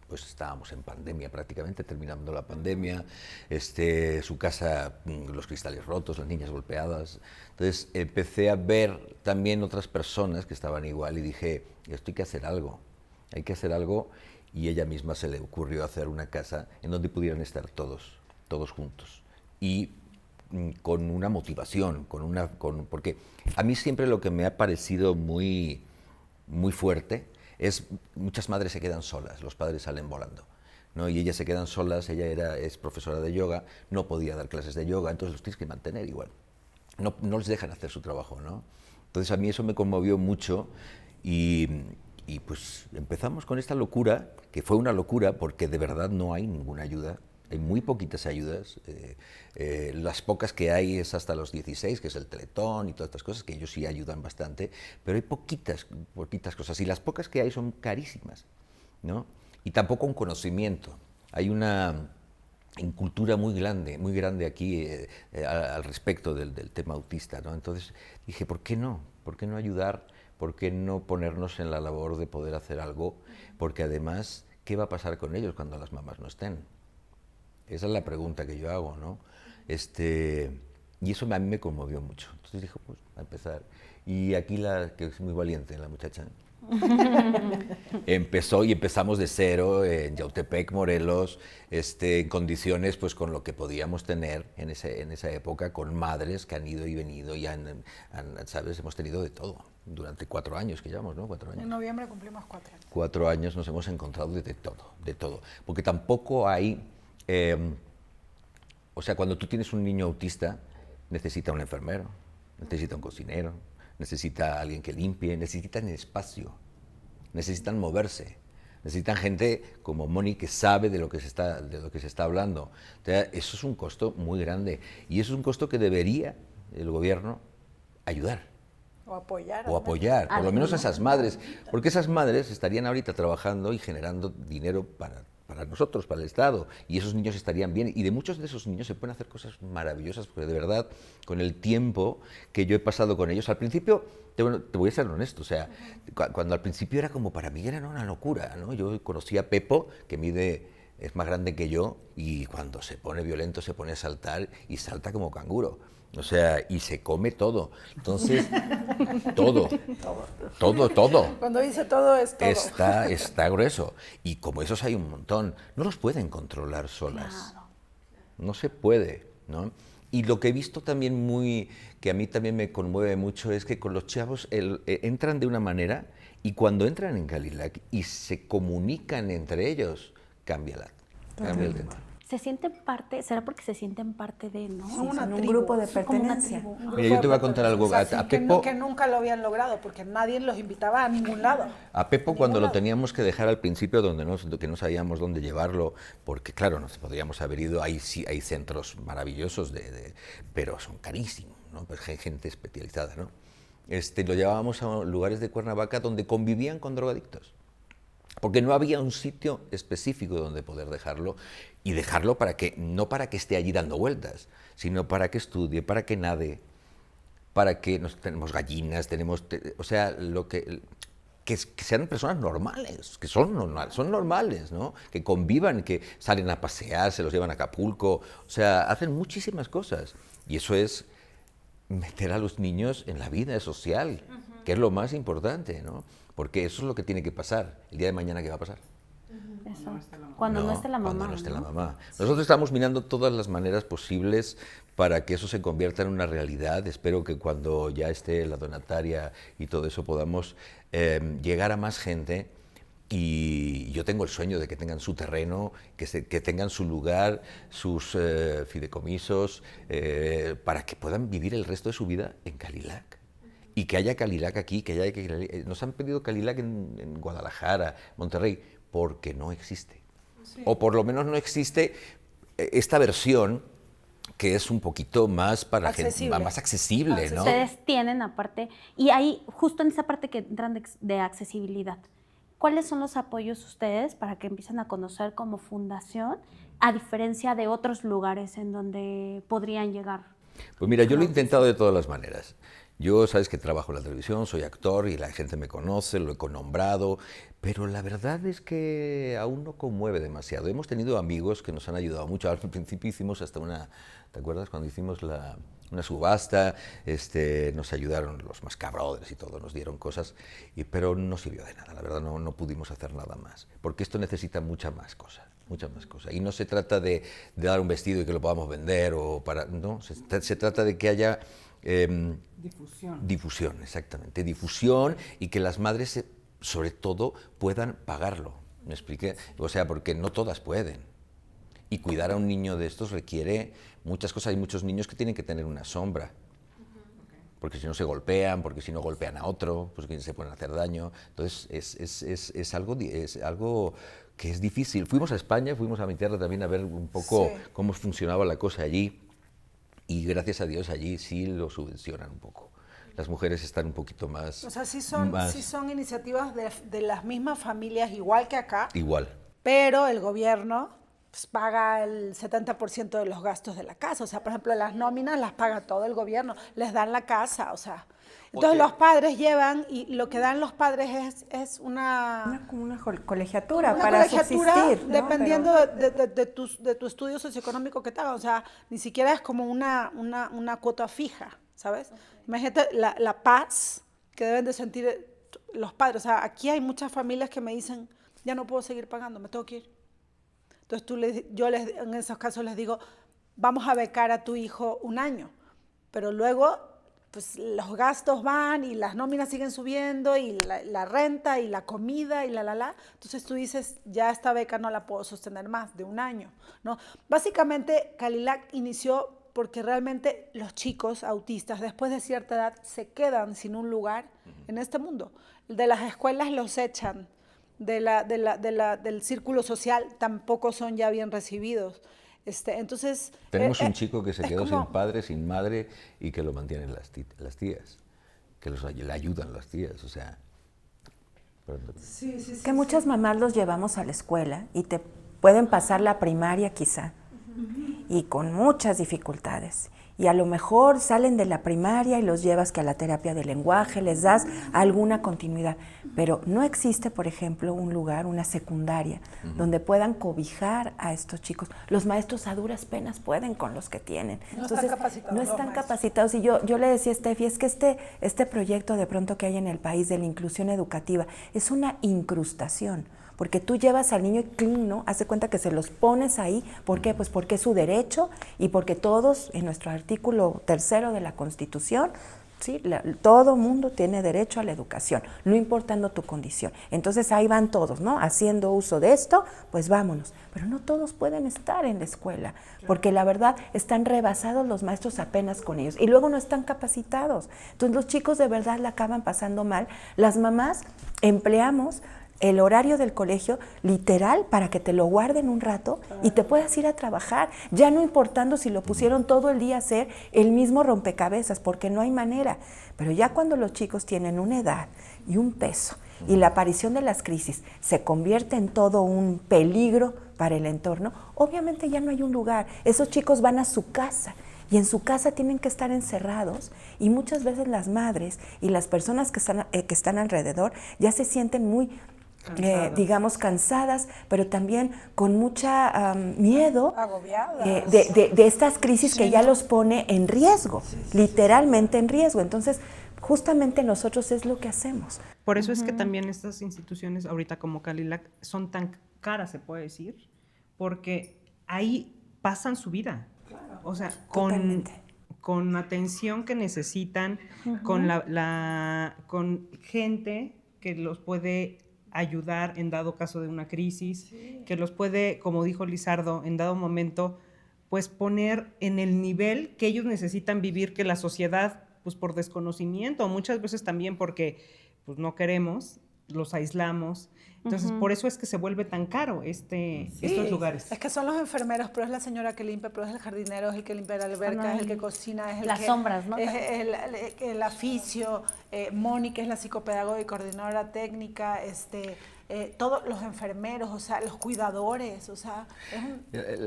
pues estábamos en pandemia prácticamente, terminando la pandemia, su casa, los cristales rotos, las niñas golpeadas. Entonces empecé a ver también otras personas que estaban igual y dije, esto hay que hacer algo, y ella misma se le ocurrió hacer una casa en donde pudieran estar todos juntos. Y con una motivación, porque a mí siempre lo que me ha parecido muy, muy fuerte es muchas madres se quedan solas, los padres salen volando, ¿no? Y ellas se quedan solas, ella es profesora de yoga, no podía dar clases de yoga, entonces los tienes que mantener igual. No les dejan hacer su trabajo, ¿no? Entonces a mí eso me conmovió mucho y pues empezamos con esta locura, que fue una locura porque de verdad no hay ninguna ayuda. Hay muy poquitas ayudas, las pocas que hay es hasta los 16, que es el Teletón y todas estas cosas, que ellos sí ayudan bastante, pero hay poquitas cosas, y las pocas que hay son carísimas, ¿no? Y tampoco un conocimiento. Hay una incultura muy grande aquí al respecto del tema autista, ¿no? Entonces dije, ¿por qué no? ¿Por qué no ayudar? ¿Por qué no ponernos en la labor de poder hacer algo? Porque además, ¿qué va a pasar con ellos cuando las mamás no estén? Esa es la pregunta que yo hago, ¿no? Y eso a mí me conmovió mucho. Entonces dije, pues, a empezar. Y aquí que es muy valiente, la muchacha, Empezamos de cero en Yautepec, Morelos, en condiciones pues con lo que podíamos tener en esa época, con madres que han ido y venido y ¿sabes? Hemos tenido de todo durante 4 años que llevamos, ¿no? 4 años. En noviembre cumplimos 4 años. 4 años nos hemos encontrado de todo. Porque tampoco hay, o sea, cuando tú tienes un niño autista, necesita un enfermero, necesita un cocinero, necesita alguien que limpie, necesitan espacio, necesitan moverse, necesitan gente como Moni que sabe de lo que se está hablando. O sea, eso es un costo muy grande y eso es un costo que debería el gobierno ayudar. O apoyar. O apoyar, por lo menos a esas madres, porque esas madres estarían ahorita trabajando y generando dinero para nosotros, para el Estado, y esos niños estarían bien, y de muchos de esos niños se pueden hacer cosas maravillosas, porque de verdad, con el tiempo que yo he pasado con ellos, al principio, te voy a ser honesto, o sea, cuando al principio era como, para mí era una locura, ¿no? Yo conocí a Pepo, que es más grande que yo, y cuando se pone violento se pone a saltar, y salta como canguro. O sea, y se come todo. Entonces, todo. Cuando dice todo es todo. Está grueso. Y como esos hay un montón, no los pueden controlar solas. Claro. No se puede, ¿no? Y lo que he visto también que a mí también me conmueve mucho, es que con los chavos entran de una manera y cuando entran en Cadillac y se comunican entre ellos, cambia el tema. Se sienten parte, será porque se sienten parte de, ¿no? Son una Son un tribu, grupo de Sí, como una pertenencia. tribu. Mira, yo te voy a contar algo. O sea, sí, A que, Pepo, que nunca lo habían logrado, porque nadie los invitaba a ningún lado. A Pepo cuando lo teníamos que dejar al principio, que no sabíamos dónde llevarlo, porque claro, nos podríamos haber ido, hay centros maravillosos, pero son carísimos, ¿no? Pues hay gente especializada, ¿no? Lo llevábamos a lugares de Cuernavaca donde convivían con drogadictos, porque no había un sitio específico donde poder dejarlo, y dejarlo no para que esté allí dando vueltas, sino para que estudie, para que nade, para que tenemos gallinas, o sea, que sean personas normales, que son normales, ¿no? Que convivan, que salen a pasear, se los llevan a Acapulco, o sea, hacen muchísimas cosas. Y eso es meter a los niños en la vida social, que es lo más importante, ¿no? Porque eso es lo que tiene que pasar. El día de mañana, ¿qué va a pasar? Eso. Cuando no esté la mamá. Cuando no esté la ¿no? mamá. Nosotros estamos mirando todas las maneras posibles para que eso se convierta en una realidad. Espero que cuando ya esté la donataria y todo eso podamos llegar a más gente. Y yo tengo el sueño de que tengan su terreno, que tengan su lugar, sus fideicomisos, para que puedan vivir el resto de su vida en Cadillac. Y que haya Cadillac aquí, nos han pedido Cadillac en Guadalajara, Monterrey, porque no existe. Sí. O por lo menos no existe esta versión que es un poquito más más accesible, ¿no? Ustedes tienen aparte, y ahí justo en esa parte que entran de accesibilidad, ¿cuáles son los apoyos ustedes para que empiecen a conocer como fundación, a diferencia de otros lugares en donde podrían llegar? Pues mira, yo lo he intentado de todas las maneras. Yo, sabes que trabajo en la televisión, soy actor y la gente me conoce, lo he nombrado, pero la verdad es que aún no conmueve demasiado. Hemos tenido amigos que nos han ayudado mucho. Al principio hicimos hasta ¿te acuerdas cuando hicimos una subasta? Nos ayudaron los Mascabrothers y todo, nos dieron cosas, pero no sirvió de nada, la verdad no pudimos hacer nada más, porque esto necesita muchas más cosas. Y no se trata de dar un vestido y que lo podamos vender, no, se trata de que haya difusión, exactamente, difusión, y que las madres sobre todo puedan pagarlo, ¿me expliqué? O sea, porque no todas pueden, y cuidar a un niño de estos requiere muchas cosas. Hay muchos niños que tienen que tener una sombra, porque si no se golpean, porque si no golpean a otro, pues que se pueden hacer daño. Entonces es algo que es difícil. Fuimos a España, fuimos a mi tierra también a ver un poco cómo funcionaba la cosa allí, y gracias a Dios allí sí lo subvencionan un poco. Las mujeres están un poquito más... O sea, sí son iniciativas de las mismas familias, igual que acá. Igual. Pero el gobierno pues, paga el 70% de los gastos de la casa. O sea, por ejemplo, las nóminas las paga todo el gobierno, les dan la casa, o sea... Entonces los padres llevan, y lo que dan los padres es una colegiatura una para colegiatura, subsistir, ¿no? dependiendo de tu estudio socioeconómico que te hagan. O sea, ni siquiera es como una cuota fija, ¿sabes? Imagínate la paz que deben de sentir los padres, o sea, aquí hay muchas familias que me dicen, ya no puedo seguir pagando, me tengo que ir. Entonces en esos casos les digo, vamos a becar a tu hijo un año, pero luego pues los gastos van y las nóminas siguen subiendo y la renta y la comida y entonces tú dices, ya esta beca no la puedo sostener más de un año, ¿no? Básicamente Calilac inició porque realmente los chicos autistas después de cierta edad se quedan sin un lugar en este mundo. De las escuelas los echan, del círculo social tampoco son ya bien recibidos. Entonces tenemos un chico que se quedó como, sin padre, sin madre y que lo mantienen las tías, que le ayudan las tías, o sea. Que muchas mamás los llevamos a la escuela y te pueden pasar la primaria quizá y con muchas dificultades. Y a lo mejor salen de la primaria y los llevas que a la terapia de lenguaje, les das alguna continuidad. Pero no existe, por ejemplo, un lugar, una secundaria, donde puedan cobijar a estos chicos. Los maestros a duras penas pueden con los que tienen. Entonces, no están capacitados. Y yo le decía a Steffi, es que este proyecto de pronto que hay en el país de la inclusión educativa es una incrustación. Porque tú llevas al niño y ¡cling!, ¿no? Hace cuenta que se los pones ahí. ¿Por qué? Pues porque es su derecho y porque todos, en nuestro artículo 3 de la Constitución, ¿sí? Todo mundo tiene derecho a la educación, no importando tu condición. Entonces ahí van todos, ¿no? Haciendo uso de esto, pues vámonos. Pero no todos pueden estar en la escuela, porque la verdad están rebasados los maestros apenas con ellos y luego no están capacitados. Entonces los chicos de verdad la acaban pasando mal. Las mamás empleamos el horario del colegio literal para que te lo guarden un rato y te puedas ir a trabajar, ya no importando si lo pusieron todo el día a hacer el mismo rompecabezas, porque no hay manera. Pero ya cuando los chicos tienen una edad y un peso y la aparición de las crisis se convierte en todo un peligro para el entorno, obviamente ya no hay un lugar. Esos chicos van a su casa. Y en su casa tienen que estar encerrados y muchas veces las madres y las personas que están alrededor ya se sienten muy digamos cansadas, pero también con mucha miedo de estas crisis que ya los pone en riesgo, literalmente en riesgo. Entonces, justamente nosotros es lo que hacemos. Por eso es que también estas instituciones ahorita como Calilac son tan caras, se puede decir, porque ahí pasan su vida. O sea, con atención que necesitan, con con gente que los puede ayudar en dado caso de una crisis, que los puede, como dijo Lizardo, en dado momento, pues poner en el nivel que ellos necesitan vivir, que la sociedad, pues por desconocimiento, muchas veces también porque pues no queremos, los aislamos. Entonces, por eso es que se vuelve tan caro estos lugares. Es que son los enfermeros, pero es la señora que limpia, pero es el jardinero, es el que limpia la alberca, es el que cocina, es el las sombras, ¿no? Es el aficio, Moni, que es la psicopedagoga y coordinadora técnica, todos los enfermeros, o sea, los cuidadores, o sea...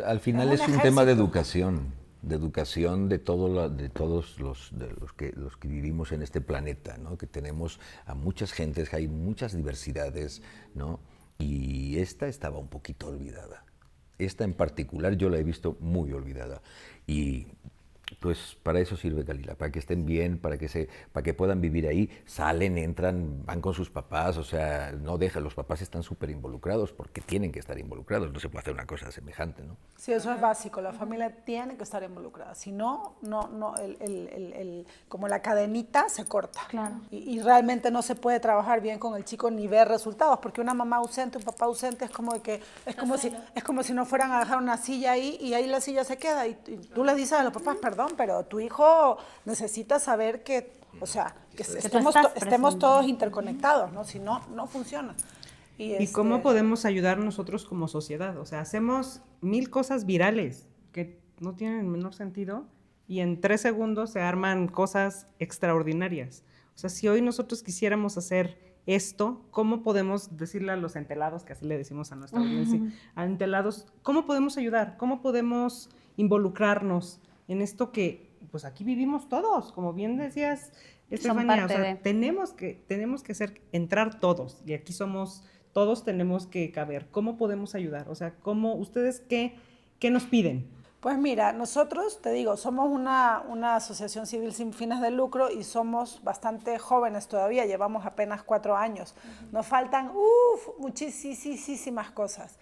Al final es un tema de educación. De todos los que vivimos en este planeta, ¿no? Que tenemos a muchas gentes, que hay muchas diversidades, ¿no? Y esta estaba un poquito olvidada. Esta en particular yo la he visto muy olvidada. Y pues para eso sirve Calilac, para que estén bien, para que puedan vivir ahí, salen, entran, van con sus papás, o sea, no dejan, los papás están súper involucrados porque tienen que estar involucrados, no se puede hacer una cosa semejante, ¿no? Sí, eso es básico, la familia tiene que estar involucrada, si no, como la cadenita se corta. Claro. Y realmente no se puede trabajar bien con el chico ni ver resultados, porque una mamá ausente, un papá ausente, es como si no fueran a dejar una silla ahí y ahí la silla se queda y tú les dices a los papás, perdón, pero tu hijo necesita saber que, o sea, que estemos todos interconectados, ¿no? Si no, no funciona. ¿Y cómo podemos ayudar nosotros como sociedad? O sea, hacemos 1000 cosas virales que no tienen el menor sentido y en 3 segundos se arman cosas extraordinarias. O sea, si hoy nosotros quisiéramos hacer esto, ¿cómo podemos decirle a los entelados, que así le decimos a nuestra audiencia, a entelados, cómo podemos ayudar? ¿Cómo podemos involucrarnos en esto que, pues aquí vivimos todos, como bien decías, Estefanía, o sea, tenemos que entrar todos, y aquí todos tenemos que caber. ¿Cómo podemos ayudar? O sea, ¿ustedes qué nos piden? Pues mira, nosotros, te digo, somos una asociación civil sin fines de lucro y somos bastante jóvenes todavía, llevamos apenas 4 años. Nos faltan muchísimas cosas.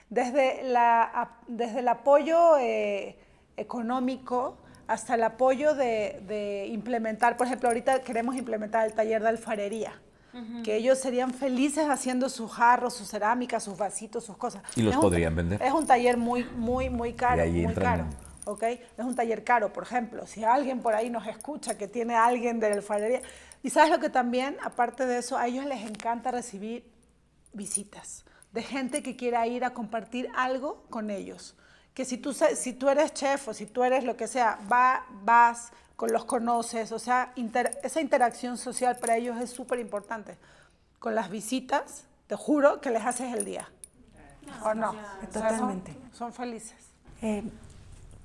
Desde el apoyo económico hasta el apoyo de implementar, por ejemplo, ahorita queremos implementar el taller de alfarería. Que ellos serían felices haciendo sus jarros, sus cerámicas, sus vasitos, sus cosas. ¿Y los podrían vender? Es un taller muy caro, Y ahí muy entran caro. ¿Okay? Es un taller caro, por ejemplo, si alguien por ahí nos escucha que tiene a alguien de la alfarería, y sabes lo que también, aparte de eso, a ellos les encanta recibir visitas de gente que quiera ir a compartir algo con ellos. Que si tú eres chef o si tú eres lo que sea, vas, los conoces, o sea, esa interacción social para ellos es súper importante. Con las visitas, te juro que les haces el día. ¿O no? Totalmente. O sea, son felices.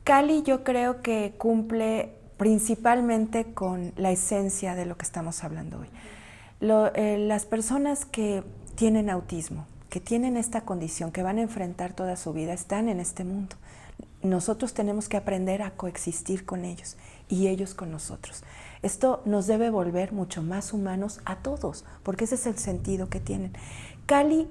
Cali yo creo que cumple principalmente con la esencia de lo que estamos hablando hoy. Las personas que tienen autismo, que tienen esta condición, que van a enfrentar toda su vida, están en este mundo. Nosotros tenemos que aprender a coexistir con ellos y ellos con nosotros. Esto nos debe volver mucho más humanos a todos, porque ese es el sentido que tienen. Cali,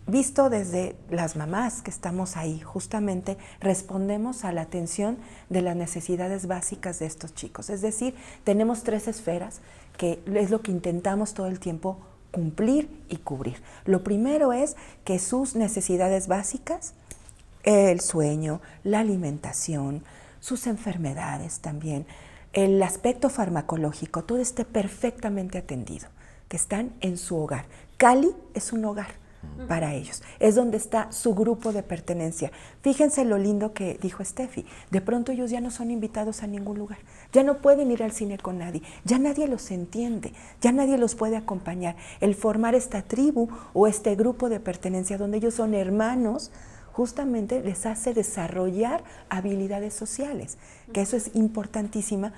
visto desde las mamás que estamos ahí, justamente respondemos a la atención de las necesidades básicas de estos chicos. Es decir, tenemos 3 esferas, que es lo que intentamos todo el tiempo cumplir y cubrir. Lo primero es que sus necesidades básicas, el sueño, la alimentación, sus enfermedades también, el aspecto farmacológico, todo esté perfectamente atendido, que están en su hogar. Cali es un hogar para ellos, es donde está su grupo de pertenencia. Fíjense lo lindo que dijo Steffi, de pronto ellos ya no son invitados a ningún lugar, ya no pueden ir al cine con nadie, ya nadie los entiende, ya nadie los puede acompañar. El formar esta tribu o este grupo de pertenencia donde ellos son hermanos, justamente les hace desarrollar habilidades sociales, que eso es importantísimo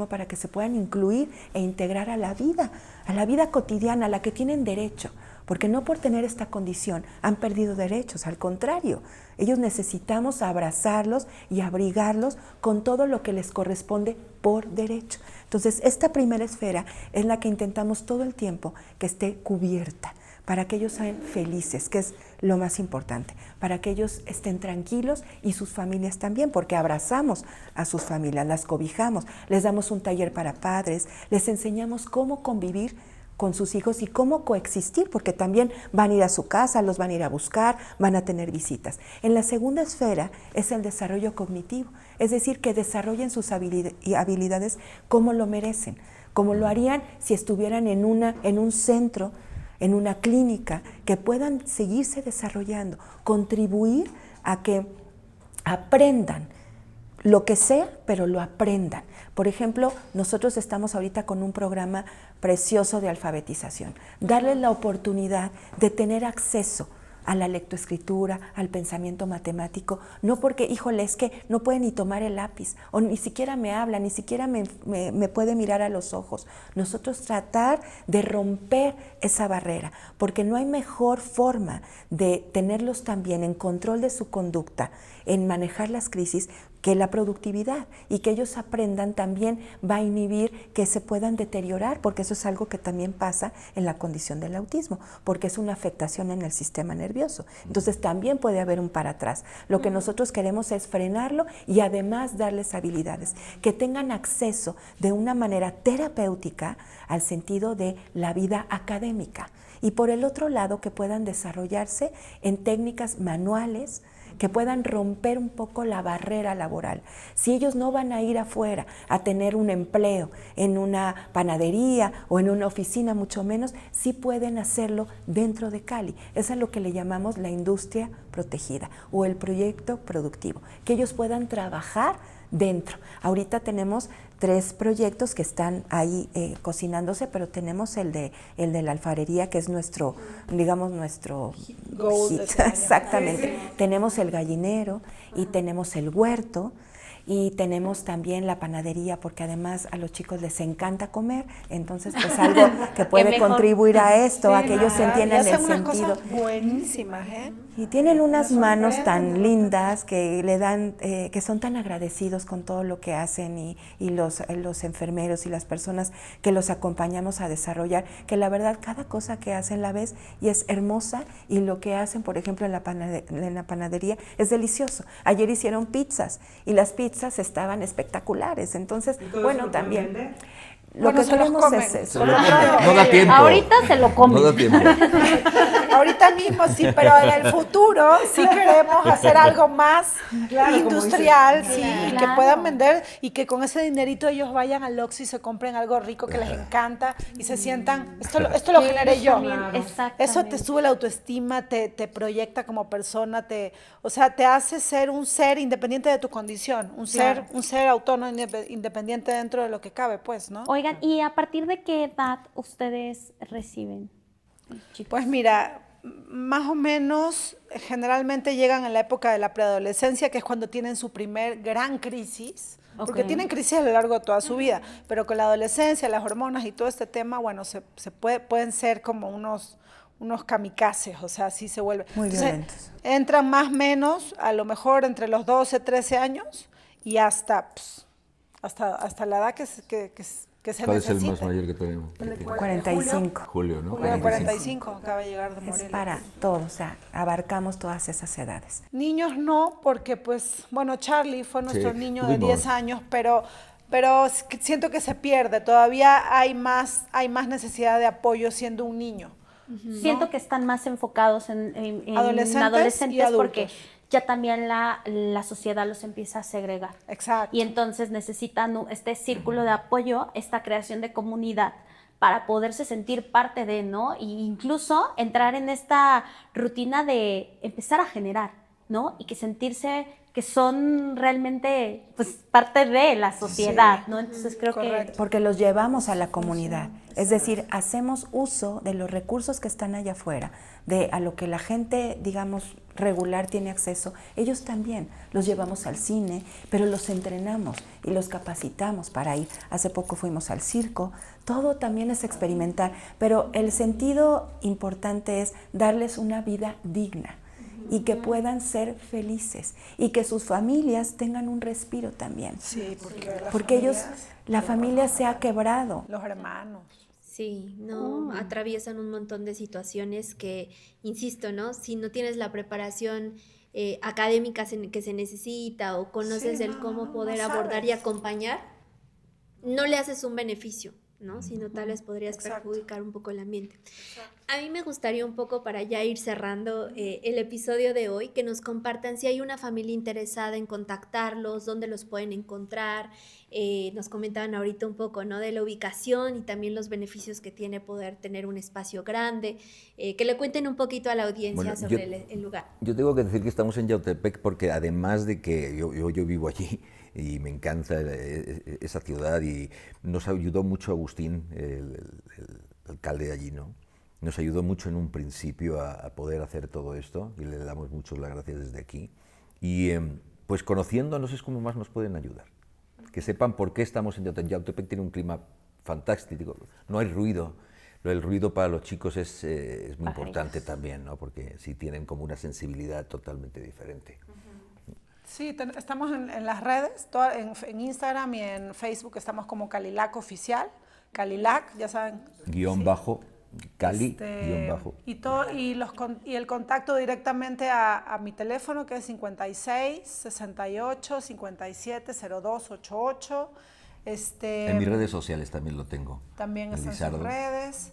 para que se puedan incluir e integrar a la vida cotidiana, a la que tienen derecho, porque no por tener esta condición han perdido derechos, al contrario, ellos necesitamos abrazarlos y abrigarlos con todo lo que les corresponde por derecho. Entonces, esta primera esfera es la que intentamos todo el tiempo que esté cubierta, para que ellos sean felices, que es lo más importante, para que ellos estén tranquilos y sus familias también, porque abrazamos a sus familias, las cobijamos, les damos un taller para padres, les enseñamos cómo convivir con sus hijos y cómo coexistir, porque también van a ir a su casa, los van a ir a buscar, van a tener visitas. En la segunda esfera es el desarrollo cognitivo, es decir, que desarrollen sus habilidades como lo merecen, como lo harían si estuvieran en un centro, en una clínica, que puedan seguirse desarrollando, contribuir a que aprendan lo que sea, pero lo aprendan. Por ejemplo, nosotros estamos ahorita con un programa precioso de alfabetización, darles la oportunidad de tener acceso a la lectoescritura, al pensamiento matemático, no porque, híjole, es que no puede ni tomar el lápiz, o ni siquiera me habla, ni siquiera me puede mirar a los ojos. Nosotros tratar de romper esa barrera, porque no hay mejor forma de tenerlos también en control de su conducta, en manejar las crisis, que la productividad, y que ellos aprendan también va a inhibir que se puedan deteriorar, porque eso es algo que también pasa en la condición del autismo, porque es una afectación en el sistema nervioso. Entonces también puede haber un para atrás. Lo que nosotros queremos es frenarlo y además darles habilidades, que tengan acceso de una manera terapéutica al sentido de la vida académica. Y por el otro lado, que puedan desarrollarse en técnicas manuales, que puedan romper un poco la barrera laboral. Si ellos no van a ir afuera a tener un empleo en una panadería o en una oficina, mucho menos, sí pueden hacerlo dentro de Cali. Eso es lo que le llamamos la industria protegida o el proyecto productivo, que ellos puedan trabajar dentro. Ahorita tenemos 3 proyectos que están ahí cocinándose, pero tenemos el de la alfarería, que es nuestro, digamos, nuestro hit. Exactamente. Sí. Tenemos el gallinero y tenemos el huerto y tenemos también la panadería, porque además a los chicos les encanta comer, entonces pues algo que puede contribuir a esto, a que ellos entiendan el sentido. Cosas buenísimas, ¿eh? Y tienen unas manos tan lindas que le dan, que son tan agradecidos con todo lo que hacen y los enfermeros y las personas que los acompañamos a desarrollar, que la verdad cada cosa que hacen la ves y es hermosa, y lo que hacen, por ejemplo, en la panadería es delicioso. Ayer hicieron pizzas y las pizzas estaban espectaculares, entonces, bueno, también... Lo Bueno, que se los queremos comen. es eso. No da tiempo. Ahorita se lo comen. No da tiempo. Ahorita mismo sí, pero en el futuro sí queremos hacer algo más industrial, sí, y que Claro. puedan vender y que con ese dinerito ellos vayan al Oxxo y se compren algo rico que les encanta y se sientan, esto lo generé yo. Exactamente. Eso te sube la autoestima, te proyecta como persona, o sea, te hace ser un ser independiente de tu condición, un ser autónomo, independiente dentro de lo que cabe, pues, ¿no? Oigan, ¿y a partir de qué edad ustedes reciben? Chicos? Pues mira, más o menos generalmente llegan en la época de la preadolescencia, que es cuando tienen su primer gran crisis, porque Ok. tienen crisis a lo largo de toda su vida, pero con la adolescencia, las hormonas y todo este tema, bueno, pueden ser como unos kamikazes, o sea, así se vuelve. Muy Entonces, violentos. entran más o menos, a lo mejor entre los 12, 13 años y hasta la edad que se ¿Cuál es el necesite. más mayor que tenemos? 45. Julio, ¿no? Julio 45, acaba de llegar de Es Morelia. para todos, o sea, abarcamos todas esas edades. Niños no, porque pues, bueno, Charlie fue nuestro Sí, niño de tuvimos. 10 años, pero siento que se pierde. Todavía hay más necesidad de apoyo siendo un niño. Siento que están más enfocados en Adolescentes y adultos. porque ya también la sociedad los empieza a segregar. Exacto. Y entonces necesitan este círculo de apoyo, esta creación de comunidad para poderse sentir parte de, ¿no? E incluso entrar en esta rutina de empezar a generar, ¿no? Y que sentirse que son realmente pues parte de la sociedad, ¿no? Entonces creo Correcto. Porque los llevamos a la comunidad. Es decir, hacemos uso de los recursos que están allá afuera, a lo que la gente, digamos, regular tiene acceso. Ellos también los llevamos al cine, pero los entrenamos y los capacitamos para ir. Hace poco fuimos al circo. Todo también es experimentar, pero el sentido importante es darles una vida digna y que puedan ser felices y que sus familias tengan un respiro también. Sí, Porque la familia se ha quebrado. los hermanos. Sí, no, atraviesan un montón de situaciones que, insisto, ¿no? Si no tienes la preparación académica que se necesita o conoces Sí, el cómo poder no abordar y sabes. acompañar, no le haces un beneficio, ¿no? Sino tal vez podrías Exacto. perjudicar un poco el ambiente. A mí me gustaría un poco, para ya ir cerrando el episodio de hoy, que nos compartan si hay una familia interesada en contactarlos, dónde los pueden encontrar. Nos comentaban ahorita un poco, ¿no? De la ubicación y también los beneficios que tiene poder tener un espacio grande. Que le cuenten un poquito a la audiencia Bueno, sobre el lugar. Yo tengo que decir que estamos en Yautepec porque además de que yo vivo allí y me encanta esa ciudad, y nos ayudó mucho Agustín, el alcalde de allí, ¿no? Nos ayudó mucho en un principio a poder hacer todo esto y le damos muchas las gracias desde aquí. Y pues conociéndonos es como más nos pueden ayudar. Que sepan por qué estamos en Yautepec. Yautepec tiene un clima fantástico, no hay ruido. El ruido para los chicos es muy importante también, ¿no? Porque sí tienen como una sensibilidad totalmente diferente. Sí, estamos en las redes, en Instagram y en Facebook estamos como Calilac Oficial, Calilac, ya saben. Guión bajo, Cali, guión bajo. Y el contacto directamente a mi teléfono, que es 56 68 57 02 88. En mis redes sociales también lo tengo. También están Lizardo. sus redes.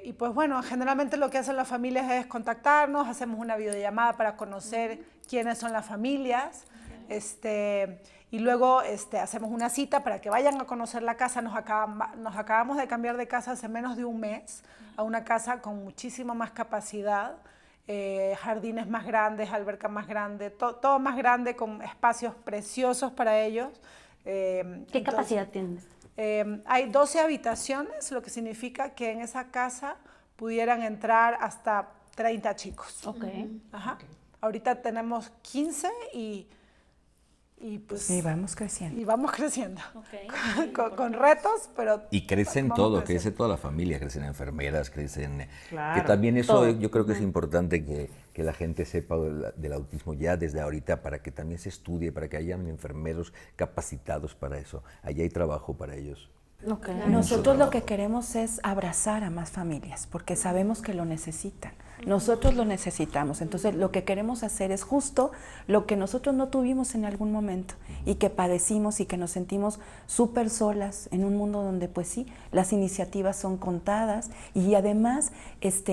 Y pues bueno, generalmente lo que hacen las familias es contactarnos, hacemos una videollamada para conocer quiénes son las familias, y luego hacemos una cita para que vayan a conocer la casa. Nos acabamos de cambiar de casa hace menos de un mes a una casa con muchísima más capacidad, jardines más grandes, alberca más grande, todo más grande, con espacios preciosos para ellos. ¿Qué capacidad tienen? Hay 12 habitaciones, lo que significa que en esa casa pudieran entrar hasta 30 chicos. Ok. Ajá. Ahorita tenemos 15 y Y pues Y vamos creciendo. y vamos creciendo. Con retos, pero Y crecen vamos todo, creciendo. crece toda la familia, crecen enfermeras, crecen... Claro. Que también eso Todo. yo creo que es importante que la gente sepa del autismo ya desde ahorita, para que también se estudie, para que hayan enfermeros capacitados para eso. Allá hay trabajo para ellos. Nosotros lo que queremos es abrazar a más familias, porque sabemos que lo necesitan. Nosotros lo necesitamos. Entonces, lo que queremos hacer es justo lo que nosotros no tuvimos en algún momento y que padecimos y que nos sentimos súper solas en un mundo donde, pues sí, las iniciativas son contadas y además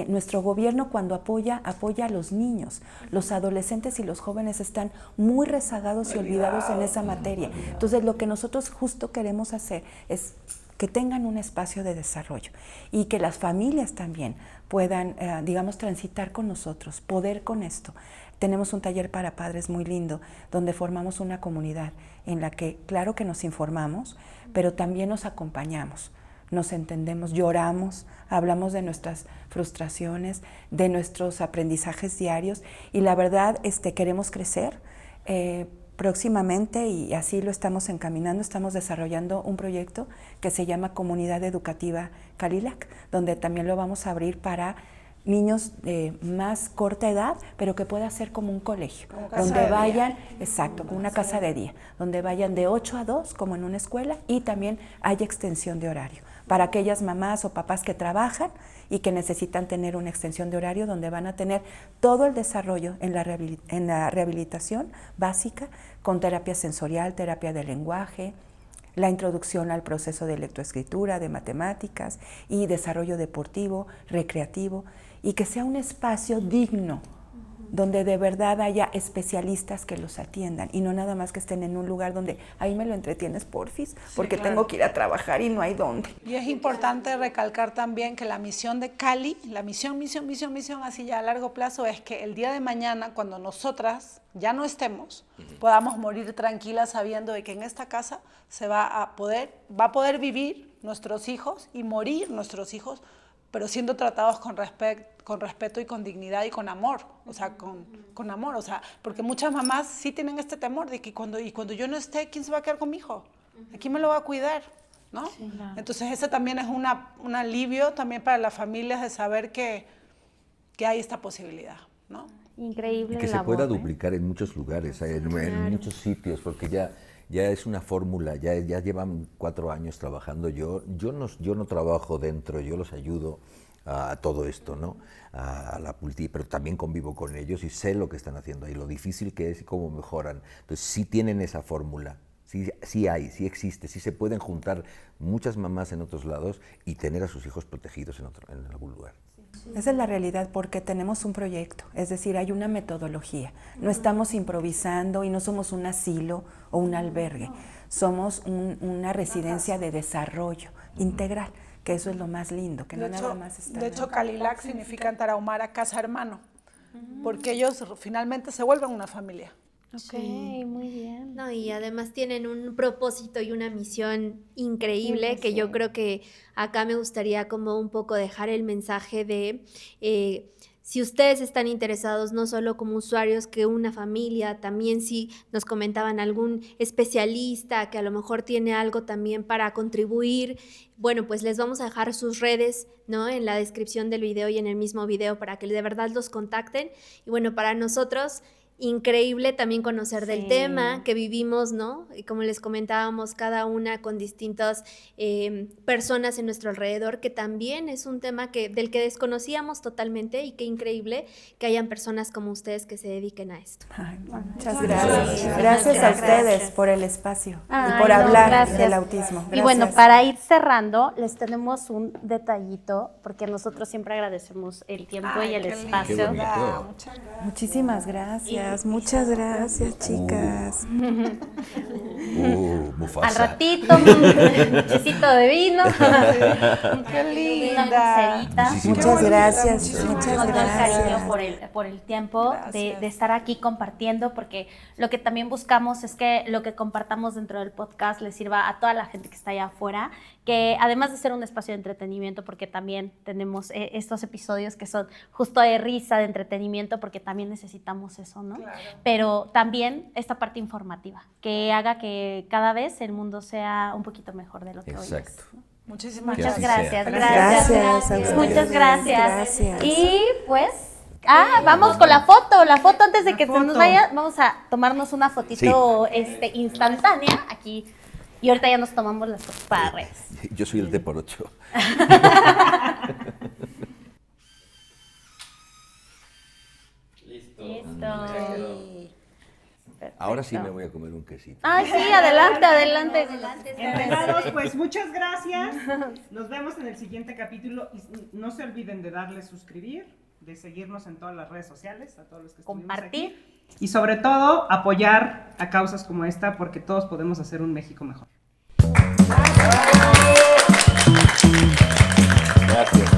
nuestro gobierno cuando apoya a los niños. Los adolescentes y los jóvenes están muy rezagados y olvidados en esa materia. Entonces, lo que nosotros justo queremos hacer es que tengan un espacio de desarrollo y que las familias también puedan, digamos, transitar con nosotros, poder con esto. Tenemos un taller para padres muy lindo, donde formamos una comunidad en la que, claro que nos informamos, pero también nos acompañamos, nos entendemos, lloramos, hablamos de nuestras frustraciones, de nuestros aprendizajes diarios y la verdad, queremos crecer. Próximamente, y así lo estamos encaminando, estamos desarrollando un proyecto que se llama Comunidad Educativa Calilac, donde también lo vamos a abrir para niños de más corta edad, pero que pueda ser como un colegio, donde vayan, exacto, como una casa de día, donde vayan de 8 a 2, como en una escuela, y también haya extensión de horario, para aquellas mamás o papás que trabajan y que necesitan tener una extensión de horario donde van a tener todo el desarrollo en la rehabilitación básica, con terapia sensorial, terapia de lenguaje, la introducción al proceso de lectoescritura, de matemáticas y desarrollo deportivo, recreativo, y que sea un espacio digno, donde de verdad haya especialistas que los atiendan y no nada más que estén en un lugar donde ahí me lo entretienes porfis, porque tengo que ir a trabajar y no hay dónde. Y es importante recalcar también que la misión de Cali, la misión así ya a largo plazo, es que el día de mañana, cuando nosotras ya no estemos, podamos morir tranquilas sabiendo de que en esta casa va a poder vivir nuestros hijos y morir nuestros hijos, pero siendo tratados con respeto y con dignidad y con amor, o sea, con amor, o sea, porque muchas mamás sí tienen este temor de que cuando yo no esté, ¿quién se va a quedar con mi hijo? ¿Quién me lo va a cuidar? ¿No? Sí, claro. Entonces ese también es un alivio también para las familias de saber que hay esta posibilidad, ¿no? Increíble Y que se labor, pueda ¿eh? duplicar en muchos lugares, en muchos sitios, porque ya es una fórmula, ya llevan 4 años trabajando. Yo no trabajo dentro, yo los ayudo a todo esto, ¿no? A la pero también convivo con ellos y sé lo que están haciendo y lo difícil que es y cómo mejoran. Entonces sí tienen esa fórmula, sí existe, sí se pueden juntar muchas mamás en otros lados y tener a sus hijos protegidos en algún lugar. Esa es la realidad porque tenemos un proyecto, es decir, hay una metodología. No estamos improvisando y no somos un asilo o un albergue, somos una residencia de desarrollo integral, que eso es lo más lindo, que no nada más está. De hecho, Calilac significa en Tarahumara casa hermano, porque ellos finalmente se vuelven una familia. Ok, muy bien. No, y además tienen un propósito y una misión increíble que yo creo que acá me gustaría como un poco dejar el mensaje de si ustedes están interesados no solo como usuarios que una familia, también si nos comentaban algún especialista que a lo mejor tiene algo también para contribuir, bueno, pues les vamos a dejar sus redes, ¿no? En la descripción del video y en el mismo video para que de verdad los contacten. Y bueno, para nosotros increíble también conocer del tema que vivimos, ¿no? Y como les comentábamos, cada una con distintas personas en nuestro alrededor, que también es un tema del que desconocíamos totalmente y qué increíble que hayan personas como ustedes que se dediquen a esto. Ay, muchas gracias. Gracias a ustedes por el espacio y por Ay, no, hablar gracias. del autismo. Y Gracias. bueno, para ir cerrando, les tenemos un detallito, porque nosotros siempre agradecemos el tiempo y el qué espacio. Qué bonito. Muchísimas gracias, muchas gracias, chicas. Mufasa. Al ratito, un chesito de vino, ¡Qué una linda! pulserita. Muchas gracias, muchísimas muchas Con todo el cariño gracias. por el tiempo de Gracias. estar aquí compartiendo, porque lo que también buscamos es que lo que compartamos dentro del podcast les sirva a toda la gente que está allá afuera, que además de ser un espacio de entretenimiento, porque también tenemos estos episodios que son justo de risa, de entretenimiento, porque también necesitamos eso, ¿no? ¿no? Pero también esta parte informativa, que haga que cada vez el mundo sea un poquito mejor de lo que hoy es. Exacto. ¿no? Muchísimas Que Muchas así gracias, sea. gracias. Gracias a Muchas ustedes, gracias. gracias. Y pues, vamos con la foto antes de que se nos foto. vaya, vamos a tomarnos una fotito instantánea aquí. Y ahorita ya nos tomamos las fotos para redes. Yo soy el D por 8. Listo. Ahora sí me voy a comer un quesito. Ay, sí, adelante. Entregados, pues muchas gracias. Nos vemos en el siguiente capítulo. Y no se olviden de darle suscribir, de seguirnos en todas las redes sociales, a todos los que estuvimos Compartir. aquí. Y sobre todo, apoyar a causas como esta, porque todos podemos hacer un México mejor. Gracias.